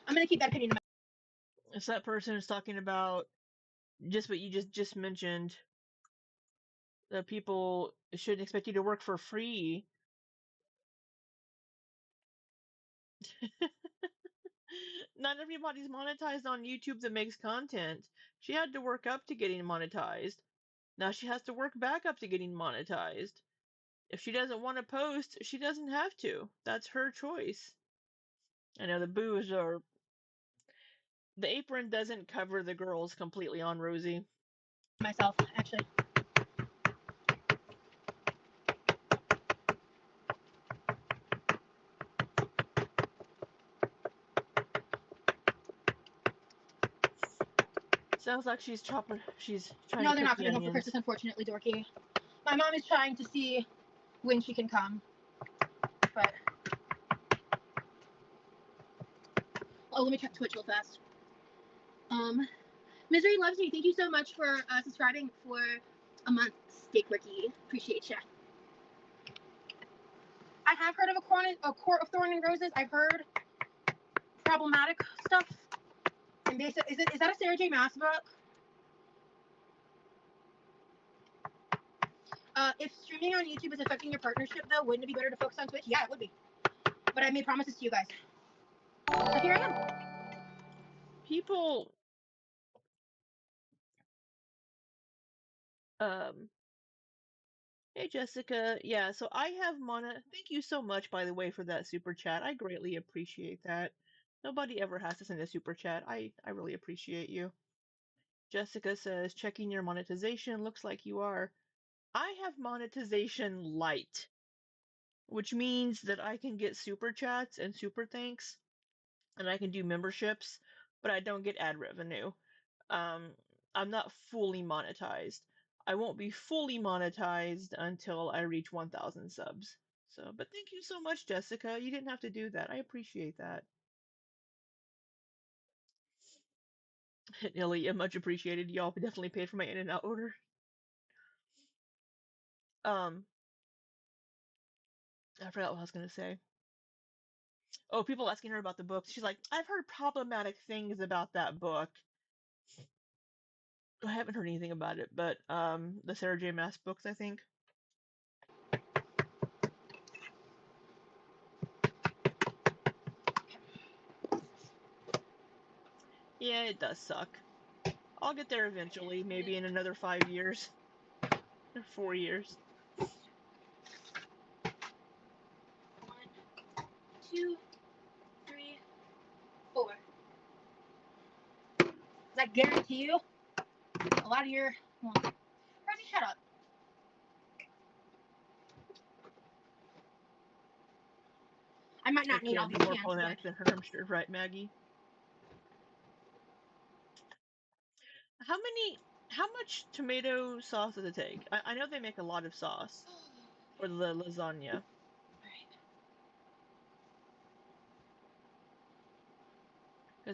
I'm gonna keep that opinion in mind. If that person is talking about just what you just mentioned, that people shouldn't expect you to work for free. Not everybody's monetized on YouTube that makes content. She had to work up to getting monetized. Now she has to work back up to getting monetized. If she doesn't want to post, she doesn't have to. That's her choice. I know the boos are. The apron doesn't cover the girls completely on Rosie. Myself, actually. Sounds like she's chopping. She's trying No, to they're cook not the coming home for onions. Christmas, unfortunately, Dorky. My mom is trying to see when she can come, but oh, let me check Twitch real fast. Misery loves me. Thank you so much for subscribing for a month, Steak Ricky. Appreciate ya. I have heard of a Court of Thorn and Roses. I've heard problematic stuff. And basically, is that a Sarah J. Maas book? If streaming on YouTube is affecting your partnership, though, wouldn't it be better to focus on Twitch? Yeah, it would be. But I made promises to you guys. So here I am. People, um, hey Jessica, yeah, so I have thank you so much, by the way, for that super chat. I greatly appreciate that. Nobody ever has to send a super chat. I really appreciate you. Jessica says, checking your monetization. Looks like you are. I have monetization light, which means that I can get super chats and super thanks, and I can do memberships, but I don't get ad revenue. Um, I'm not fully monetized. I won't be fully monetized until I reach 1,000 subs. So, but thank you so much, Jessica. You didn't have to do that. I appreciate that. Ilya, much appreciated. Y'all definitely paid for my In-N-Out order. Um, I forgot what I was gonna say. Oh, people asking her about the book. She's like, I've heard problematic things about that book. I haven't heard anything about it, but the Sarah J. Maas books, I think. Yeah, it does suck. I'll get there eventually, maybe in another 5 years or 4 years. 1, 2, 3, 4. Does that guarantee you a lot of your... Well, Rosie, shut up. I might not It need all can't be these more cans, but... problematic than her, I'm sure, right, Maggie? How much tomato sauce does it take? I know they make a lot of sauce for the lasagna.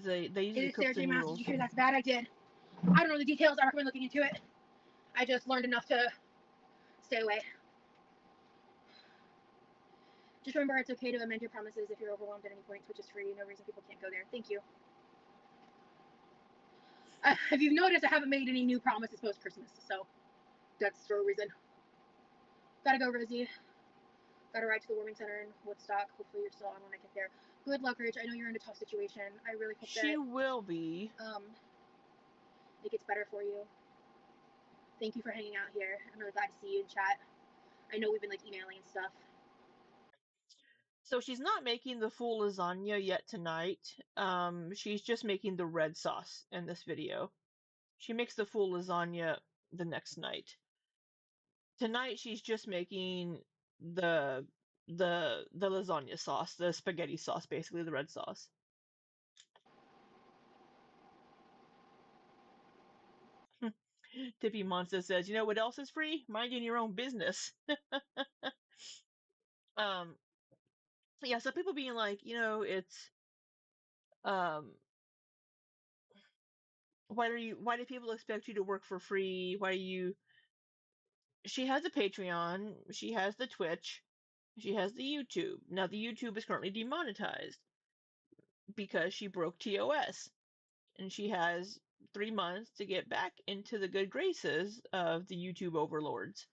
because they It usually is cook the surgery mask. Did noodles. you hear that's bad? I did. I don't know the details. I recommend looking into it. I just learned enough to stay away. Just remember, it's okay to amend your promises if you're overwhelmed at any point. Twitch is free. No reason people can't go there. Thank you. If you've noticed, I haven't made any new promises post-Christmas, so that's for a reason. Gotta go, Rosie. Gotta ride to the warming center in Woodstock. Hopefully you're still on when I get there. Good luck, Rich. I know you're in a tough situation. I really hope She will be. It gets better for you. Thank you for hanging out here. I'm really glad to see you in chat. I know we've been like emailing and stuff. So she's not making the full lasagna yet tonight. She's just making the red sauce in this video. She makes the full lasagna the next night. Tonight she's just making the lasagna sauce, the spaghetti sauce, basically the red sauce. Tippy Monster says, "You know what else is free? Minding your own business." Yeah, so people being like, it's why do people expect you to work for free? Why do you She has a Patreon, she has the Twitch, she has the YouTube. Now the YouTube is currently demonetized because she broke TOS, and she has 3 months to get back into the good graces of the YouTube overlords.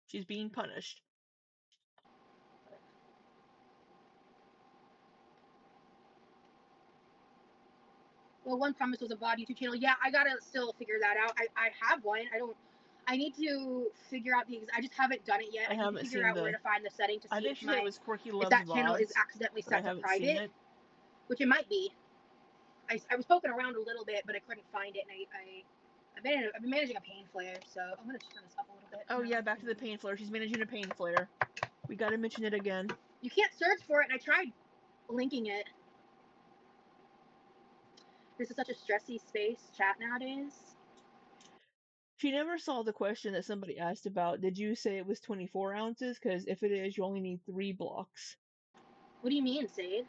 She's being punished. Well, one promise was a VOD YouTube channel. Yeah, I gotta still figure that out. I have one. I need to figure out I just haven't done it yet. I I need to haven't figure seen out where to find the setting to I see think she said it was Quirky if Loves that channel is VODs, accidentally but I set to haven't seen private, it. which it might be. I was poking around a little bit, but I couldn't find it, and I've been managing a pain flare, so I'm gonna turn this up a little bit. Oh yeah, back to the pain flare. She's managing a pain flare. We gotta mention it again. You can't search for it, and I tried linking it. This is such a stressy space chat nowadays. She never saw the question that somebody asked about, did you say it was 24 ounces? Because if it is, you only need 3 blocks. What do you mean, Sade?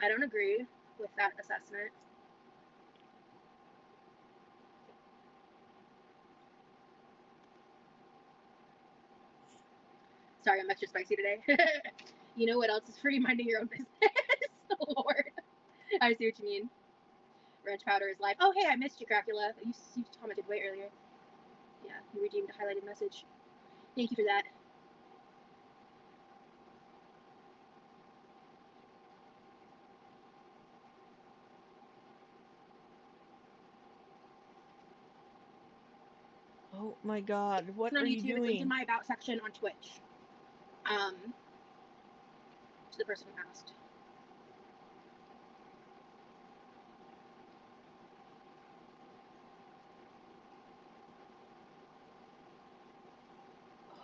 I don't agree with that assessment. Sorry, I'm extra spicy today. You know what else is free? Minding your own business. Lord. I see what you mean. Ranch powder is live. Oh, hey, I missed you, Cracula. You commented way earlier. Yeah, you redeemed a highlighted message. Thank you for that. Oh my god, what It's are on you YouTube. It's linked in doing? my About section on Twitch. To the person who asked.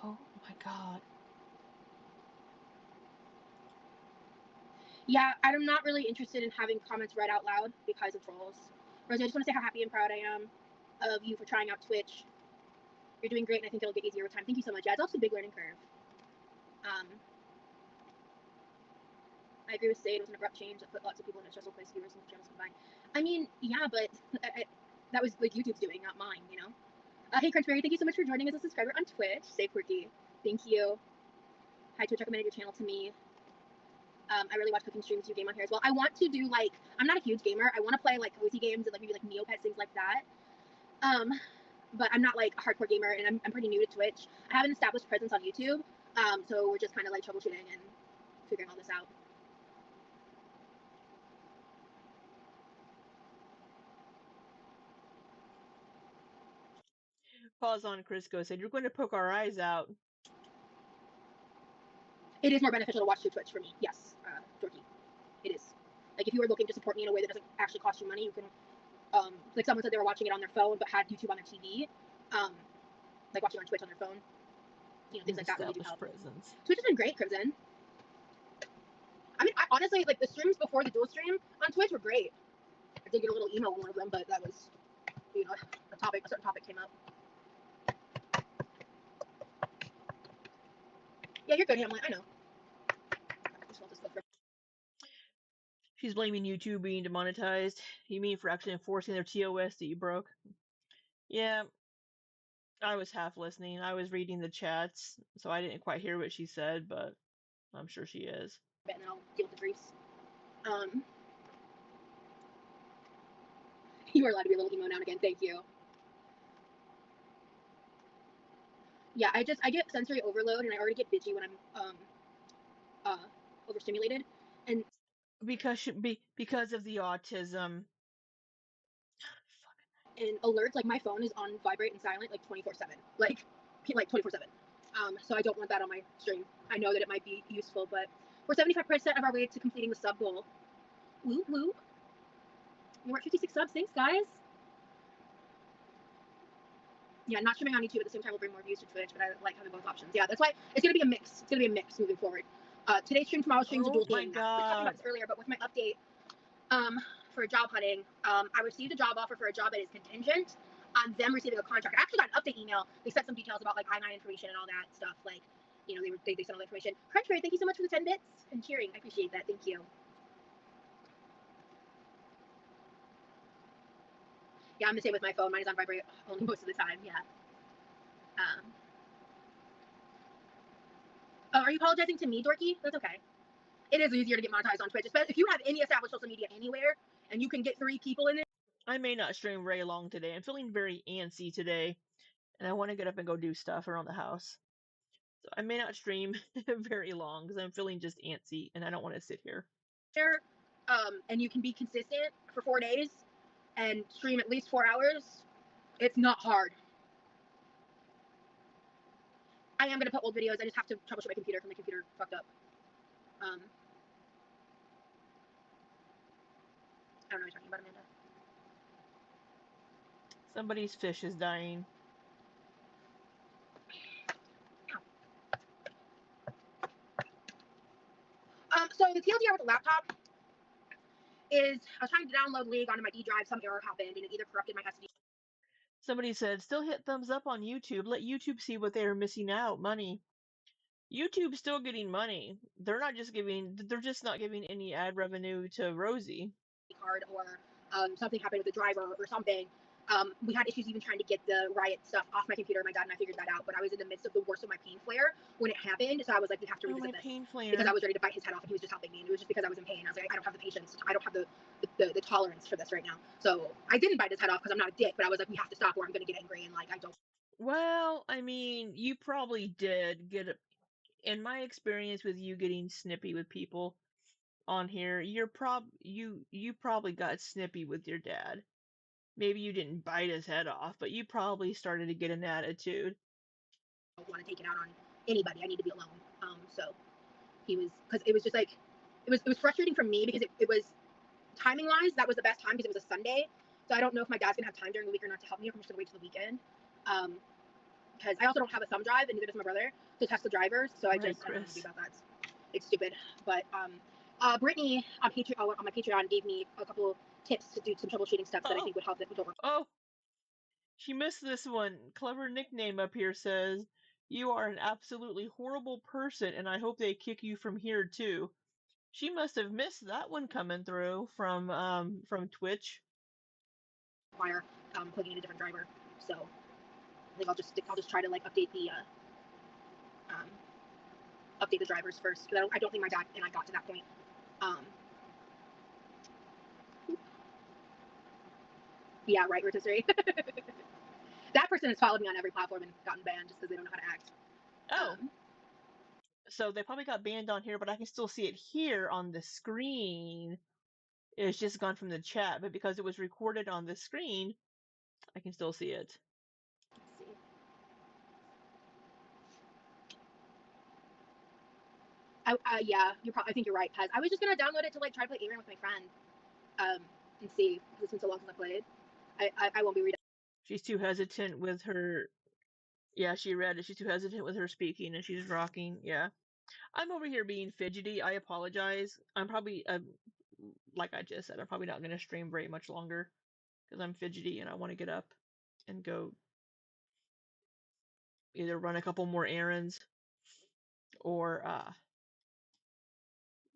Oh my god. Yeah, I'm not really interested in having comments read out loud because of trolls. Rosie, I just want to say how happy and proud I am of you for trying out Twitch. You're doing great, and I think it'll get easier with time. Thank you so much. Yeah, it's also a big learning curve. I agree with Sade. It was an abrupt change that put lots of people in a stressful place. Viewers and channels combined. I mean, yeah, but that was like YouTube's doing, not mine. You know. Hey, Crunchberry, thank you so much for joining as a subscriber on Twitch. Stay quirky. Thank you. Hi, Twitch recommended your channel to me. I really watch cooking streams. You game on here as well. I want to do like, I'm not a huge gamer. I want to play like cozy games and like maybe like Neopets, things like that. But I'm not like a hardcore gamer, and I'm pretty new to Twitch. I have an established presence on YouTube, so we're just kind of like troubleshooting and figuring all this out. Pause on Crisco said, you're going to poke our eyes out. It is more beneficial to watch through Twitch for me. Yes, Dorky. It is. Like if you were looking to support me in a way that doesn't actually cost you money, you can. Like someone said they were watching it on their phone but had YouTube on their TV. Like watching on Twitch on their phone. You know, things like that really do help. Presence. Twitch has been great, Crimson. I mean, I honestly, like the streams before the dual stream on Twitch were great. I did get a little emo on one of them, but that was, you know, a certain topic came up. Yeah, you're good, Hamlet. I know. She's blaming YouTube being demonetized. You mean for actually enforcing their TOS that you broke? Yeah, I was half listening. I was reading the chats, so I didn't quite hear what she said, but I'm sure she is. And then I'll deal with the briefs. You are allowed to be a little emo now and again. Thank you. Yeah, I get sensory overload, and I already get bitchy when I'm overstimulated, and because of the autism. and alerts, like my phone is on vibrate and silent like 24/7, like 24/7. So I don't want that on my stream. I know that it might be useful, but we're 75% of our way to completing the sub goal. Woo woo. We're at 56 subs. Thanks, guys. Yeah, not streaming on YouTube at the same time will bring more views to Twitch, but I like having both options. Yeah, that's why it's gonna be a mix. It's gonna be a mix moving forward. Today's stream, tomorrow's stream's a dual Oh my game. We were talking about this earlier, but with my update for job hunting, I received a job offer for a job that is contingent on them receiving a contract. I actually got an update email. They sent some details about like I-9 information and all that stuff. Like, you know, they sent all the information. Crunchberry, thank you so much for the 10 bits and cheering. I appreciate that. Thank you. Yeah, I'm the same with my phone. Mine is on vibrate only most of the time. Yeah. Oh, are you apologizing to me, Dorky? That's okay. It is easier to get monetized on Twitch, especially if you have any established social media anywhere and you can get 3 people in it. I may not stream very long today. I'm feeling very antsy today, and I want to get up and go do stuff around the house. So I may not stream very long because I'm feeling just antsy, and I don't want to sit here. And you can be consistent for 4 days and stream at least 4 hours. It's not hard. I am gonna put old videos. I just have to troubleshoot my computer because my computer fucked up. I don't know what you're talking about, Amanda. Somebody's fish is dying. So the TLDR with the laptop is I was trying to download League onto my D drive. Some error happened, and it either corrupted my SD. Somebody said, still hit thumbs up on YouTube. Let YouTube see what they are missing out. Money. YouTube's still getting money. They're just not giving any ad revenue to Rosie. Card or something happened with the driver or something. We had issues even trying to get the Riot stuff off my computer. My dad and I figured that out, but I was in the midst of the worst of my pain flare when it happened, so I was like, we have to revisit this pain flare. because I was ready to bite his head off, and he was just helping me, and it was just because I was in pain. I was like, I don't have the patience. I don't have the tolerance for this right now. So I didn't bite his head off because I'm not a dick, but I was like, we have to stop, or I'm going to get angry, and like I don't. Well, I mean, you probably did get it. In my experience with you getting snippy with people on here, you probably got snippy with your dad. Maybe you didn't bite his head off, but you probably started to get an attitude. I don't want to take it out on anybody. I need to be alone. So he was, because it was just like it was frustrating for me because it was timing wise that was the best time because it was a Sunday. So I don't know if my dad's gonna have time during the week or not to help me, or if I'm just gonna wait till the weekend. Because I also don't have a thumb drive, and neither does my brother to test the drivers. So I don't know what to do about that. It's stupid. But Brittany on my Patreon gave me a couple tips to do some troubleshooting steps that I think would help it. Oh, she missed this one. Clever nickname up here says, "You are an absolutely horrible person, and I hope they kick you from here too." She must have missed that one coming through from Twitch. Require plugging in a different driver. So I think I'll just try to like update the drivers first, because I don't think my dad and I got to that point. Yeah, right, rotisserie. That person has followed me on every platform and gotten banned just because they don't know how to act. Oh. So they probably got banned on here, but I can still see it here on the screen. It's just gone from the chat, but because it was recorded on the screen, I can still see it. Let's see. Yeah, I think you're right, Pez. I was just gonna download it to like try to play Alien with my friend, and see, because it's been so long since I played. I won't be reading. She's too hesitant with her. Yeah, she read it. She's too hesitant with her speaking, and she's rocking. Yeah, I'm over here being fidgety. I apologize. I'm probably, like I just said, I'm probably not going to stream very much longer because I'm fidgety and I want to get up and go either run a couple more errands or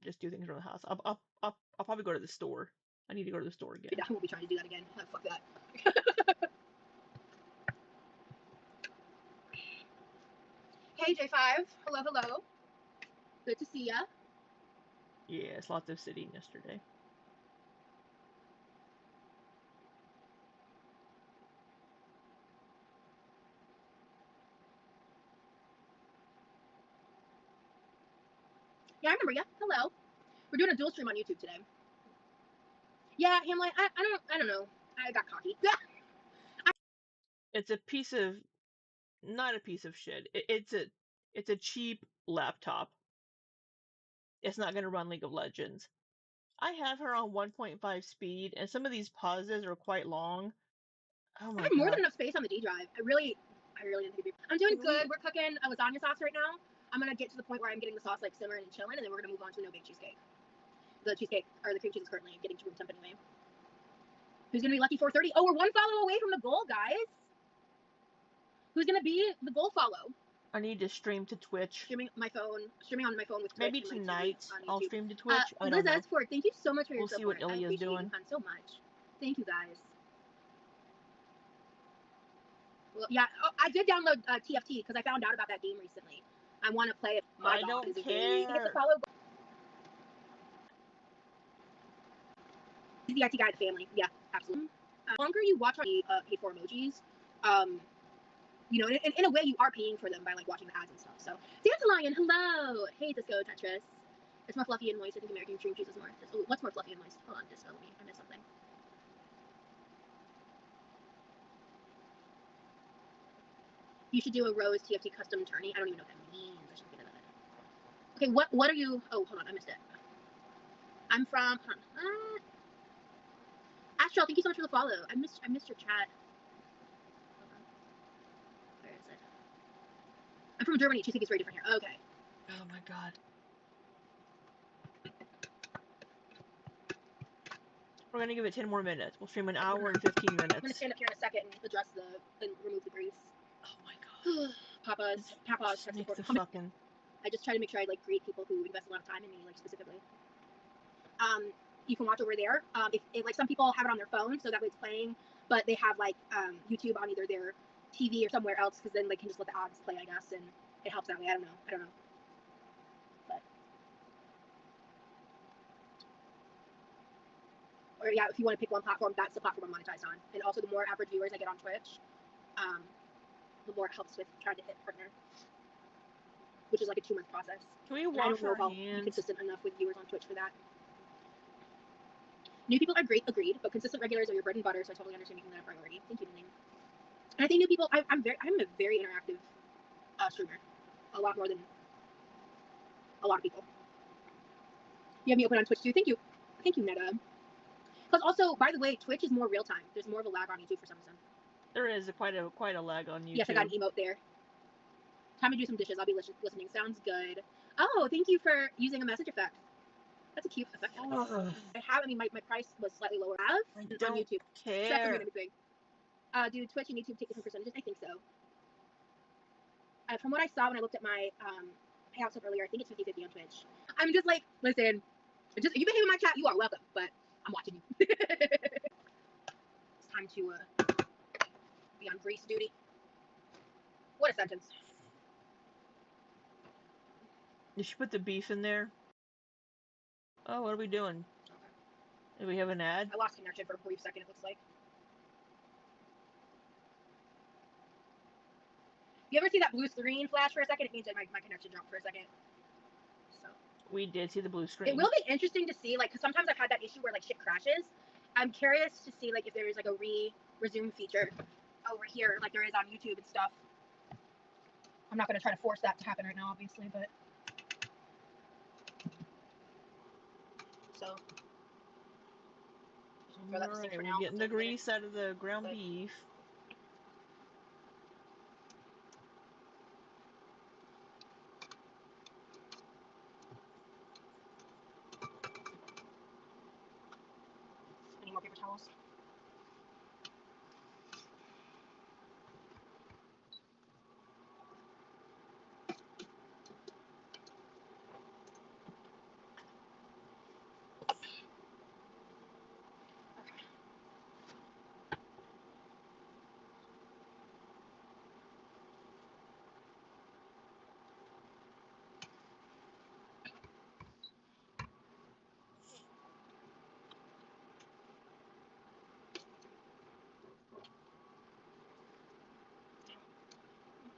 just do things around the house. I'll I'll probably go to the store. I need to go to the store again. I won't be trying to do that again. Oh, fuck that. Hey, J5. Hello, hello. Good to see ya. Yes, lots of sitting yesterday. Yeah, I remember ya. Hello. We're doing a dual stream on YouTube today. Yeah, Hamlet. I don't know. I got cocky. It's a piece of, not a piece of shit. It's a cheap laptop. It's not going to run League of Legends. I have her on 1.5 speed, and some of these pauses are quite long. Oh my I have more god. than enough space on the D drive. I really didn't think it'd be. I'm doing good. We're cooking a lasagna sauce right now. I'm gonna get to the point where I'm getting the sauce like simmering and chilling, and then we're gonna move on to the no bake cheesecake. The cheesecake or the cream cheese is currently getting to room temp anyway. Who's gonna be lucky 430? Oh, we're one follow away from the goal, guys. Who's gonna be the goal follow? I need to stream to Twitch. Streaming on my phone with Twitch. Maybe and tonight my TV on I'll YouTube. stream to Twitch. I don't Liz know. Esford, thank you so much for your We'll see what support. I Ilya's appreciate doing. you, hun, so much. Thank you, guys. Well, yeah, I did download TFT because I found out about that game recently. I want to play it. I don't care. Get the follow. He's the IT guy of the family. Yeah, absolutely. The longer you watch on paid for emojis, you know, in a way you are paying for them by like watching the ads and stuff. So, Dandelion, hello. Hey, Disco Tetris. It's more fluffy and moist. I think American cream cheese is more. What's more fluffy and moist? Hold on, Disco. I missed something. You should do a Rose TFT custom tourney. I don't even know what that means. I should get into that. Okay, what are you? Oh, hold on, I missed it. I'm from. Astral, thank you so much for the follow. I missed your chat. Where is it? I'm from Germany. Cheesecake is very different here. Okay. Oh my god. We're gonna give it 10 more minutes. We'll stream an hour and 15 minutes. I'm gonna stand up here in a second and address and remove the grease. Oh my god. Papa's Make the fucking. I just try to make sure I like greet people who invest a lot of time in me, like specifically. You can watch over there. If like some people have it on their phone, so that way it's playing, but they have like YouTube on either their TV or somewhere else, because then they can just let the ads play, I guess, and it helps that way. I don't know. But or yeah, if you want to pick one platform, that's the platform I'm monetized on. And also, the more average viewers I get on Twitch, the more it helps with trying to hit partner, which is like a 2-month process. Can we wash our hands? Be consistent enough with viewers on Twitch for that. New people are great, agreed, but consistent regulars are your bread and butter, so I totally understand making that a priority. Thank you, Name. And I think new people, I'm a very interactive streamer, a lot more than a lot of people. You have me open on Twitch too. Thank you, Netta. Because also, by the way, Twitch is more real time. There's more of a lag on YouTube for some reason. There is quite a lag on YouTube. Yes, I got an emote there. Time to do some dishes. I'll be listening. Sounds good. Oh, thank you for using a message effect. That's a cute effect. I mean, my price was slightly lower. I don't on YouTube. care. Do Twitch and YouTube take different percentages? I think so. From what I saw when I looked at my payout stuff earlier, I think it's 50-50 on Twitch. I'm just like, listen, if you behave in my chat, you are welcome, but I'm watching you. It's time to be on grease duty. What a sentence. Did she put the beef in there? Oh, what are we doing? Okay. Do we have an ad? I lost connection for a brief second, it looks like. You ever see that blue screen flash for a second? It means that my connection dropped for a second. So we did see the blue screen. It will be interesting to see, like, because sometimes I've had that issue where like shit crashes. I'm curious to see like if there is like a resume feature over here, like there is on YouTube and stuff. I'm not gonna try to force that to happen right now, obviously, but so. Alright, we're getting the grease out of the ground beef. Any more paper towels?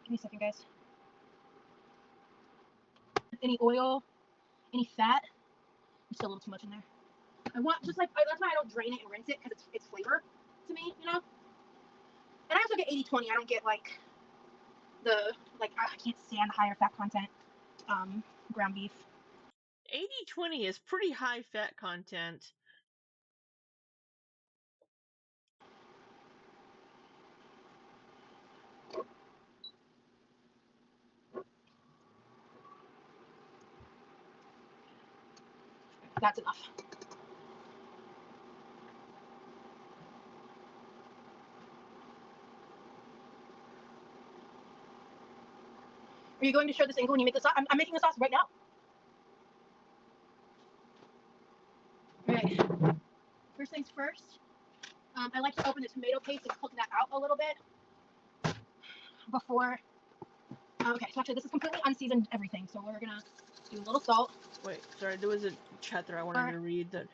Give me a second, guys. Any oil, any fat. There's still a little too much in there. I want just like that's why I don't drain it and rinse it because it's flavor to me, you know. And I also get 80-20. I don't get like the I can't stand the higher fat content ground beef. 80-20 is pretty high fat content. That's enough. Are you going to show this angle when you make the sauce? I'm making the sauce right now. All right. First things first. I like to open the tomato paste and cook that out a little bit before. Okay, so actually this is completely unseasoned everything, so we're gonna do a little salt. Wait, sorry, there was a chat there I wanted to read that.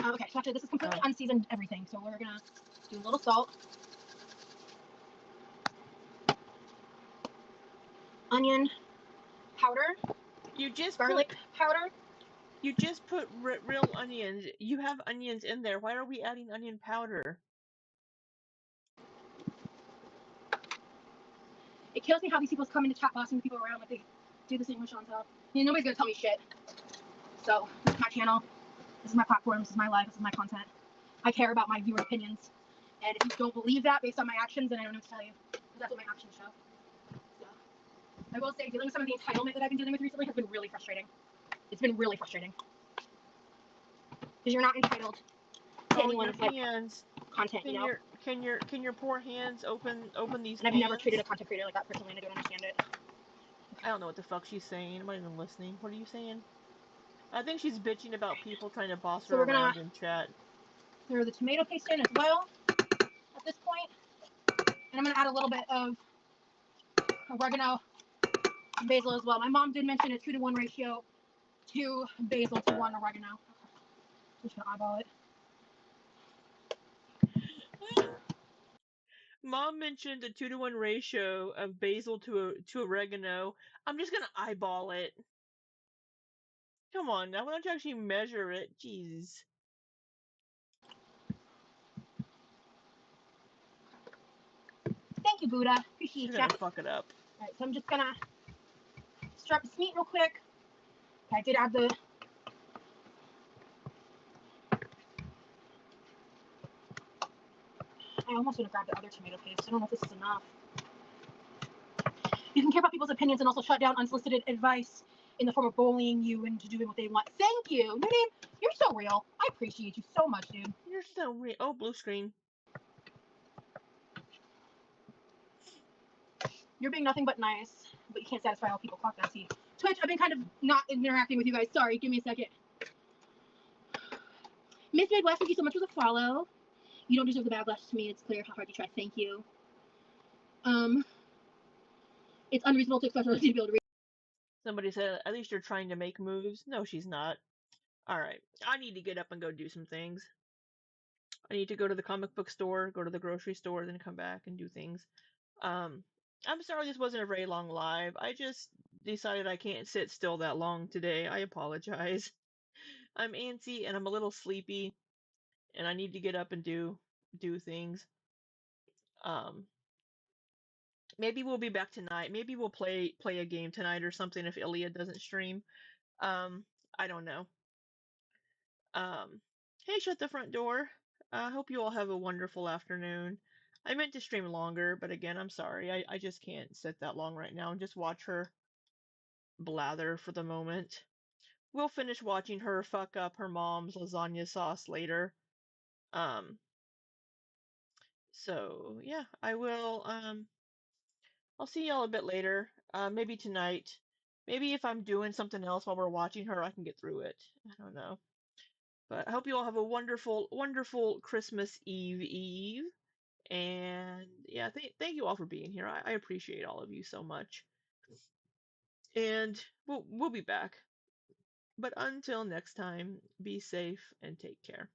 Okay, so actually this is completely unseasoned everything, so we're gonna do a little salt. Onion powder. You just garlic powder. You just put real onions. You have onions in there. Why are we adding onion powder? It kills me how these people come into chat boxing people around like they do the same with Chantel. You know, nobody's gonna tell me shit. So this is my channel. This is my platform. This is my life. This is my content. I care about my viewer opinions. And if you don't believe that based on my actions, then I don't know what to tell you. Because that's what my actions show. So I will say dealing with some of the entitlement that I've been dealing with recently has been really frustrating. It's been really frustrating. Because you're not entitled to anyone's like content, you know? Can your poor hands open these? And I've never treated a content creator like that personally, and I don't understand it. I don't know what the fuck she's saying. I'm not even listening. What are you saying? I think she's bitching about people trying to boss her around in chat. Throw the tomato paste in as well at this point. And I'm going to add a little bit of oregano and basil as well. My mom did mention a 2-to-1 ratio, 2 basil to 1 oregano. I'm just going to eyeball it. Mom mentioned a 2-to-1 ratio of basil to oregano. I'm just going to eyeball it. Come on, now why don't you actually measure it? Jeez. Thank you, Buddha. Appreciate you. You're gonna fuck it up. Alright, so I'm just gonna stir up this meat real quick. I did add the I almost gonna grab the other tomato paste. I don't know if this is enough. You can care about people's opinions and also shut down unsolicited advice in the form of bullying you into doing what they want. Thank you. Nadine, you're so real. I appreciate you so much, dude. You're so real. Oh, blue screen. You're being nothing but nice, but you can't satisfy all people. Clock that T. Twitch, I've been kind of not interacting with you guys. Sorry, give me a second. Miss Midwest, thank you so much for the follow. You don't deserve the backlash to me. It's clear how hard you try. Thank you. It's unreasonable to expect Rosie to be able to read. Somebody said, at least you're trying to make moves. No, she's not. Alright, I need to get up and go do some things. I need to go to the comic book store, go to the grocery store, then come back and do things. I'm sorry this wasn't a very long live. I just decided I can't sit still that long today. I apologize. I'm antsy and I'm a little sleepy, and I need to get up and do things. Maybe we'll be back tonight. Maybe we'll play a game tonight or something if Ilya doesn't stream. I don't know. Hey, shut the front door. I hope you all have a wonderful afternoon. I meant to stream longer, but again, I'm sorry. I just can't sit that long right now and just watch her blather for the moment. We'll finish watching her fuck up her mom's lasagna sauce later. So yeah, I will I'll see y'all a bit later. Maybe tonight. Maybe if I'm doing something else while we're watching her, I can get through it. I don't know. But I hope you all have a wonderful, wonderful Christmas Eve. And yeah, thank you all for being here. I appreciate all of you so much. And we'll be back. But until next time, be safe and take care.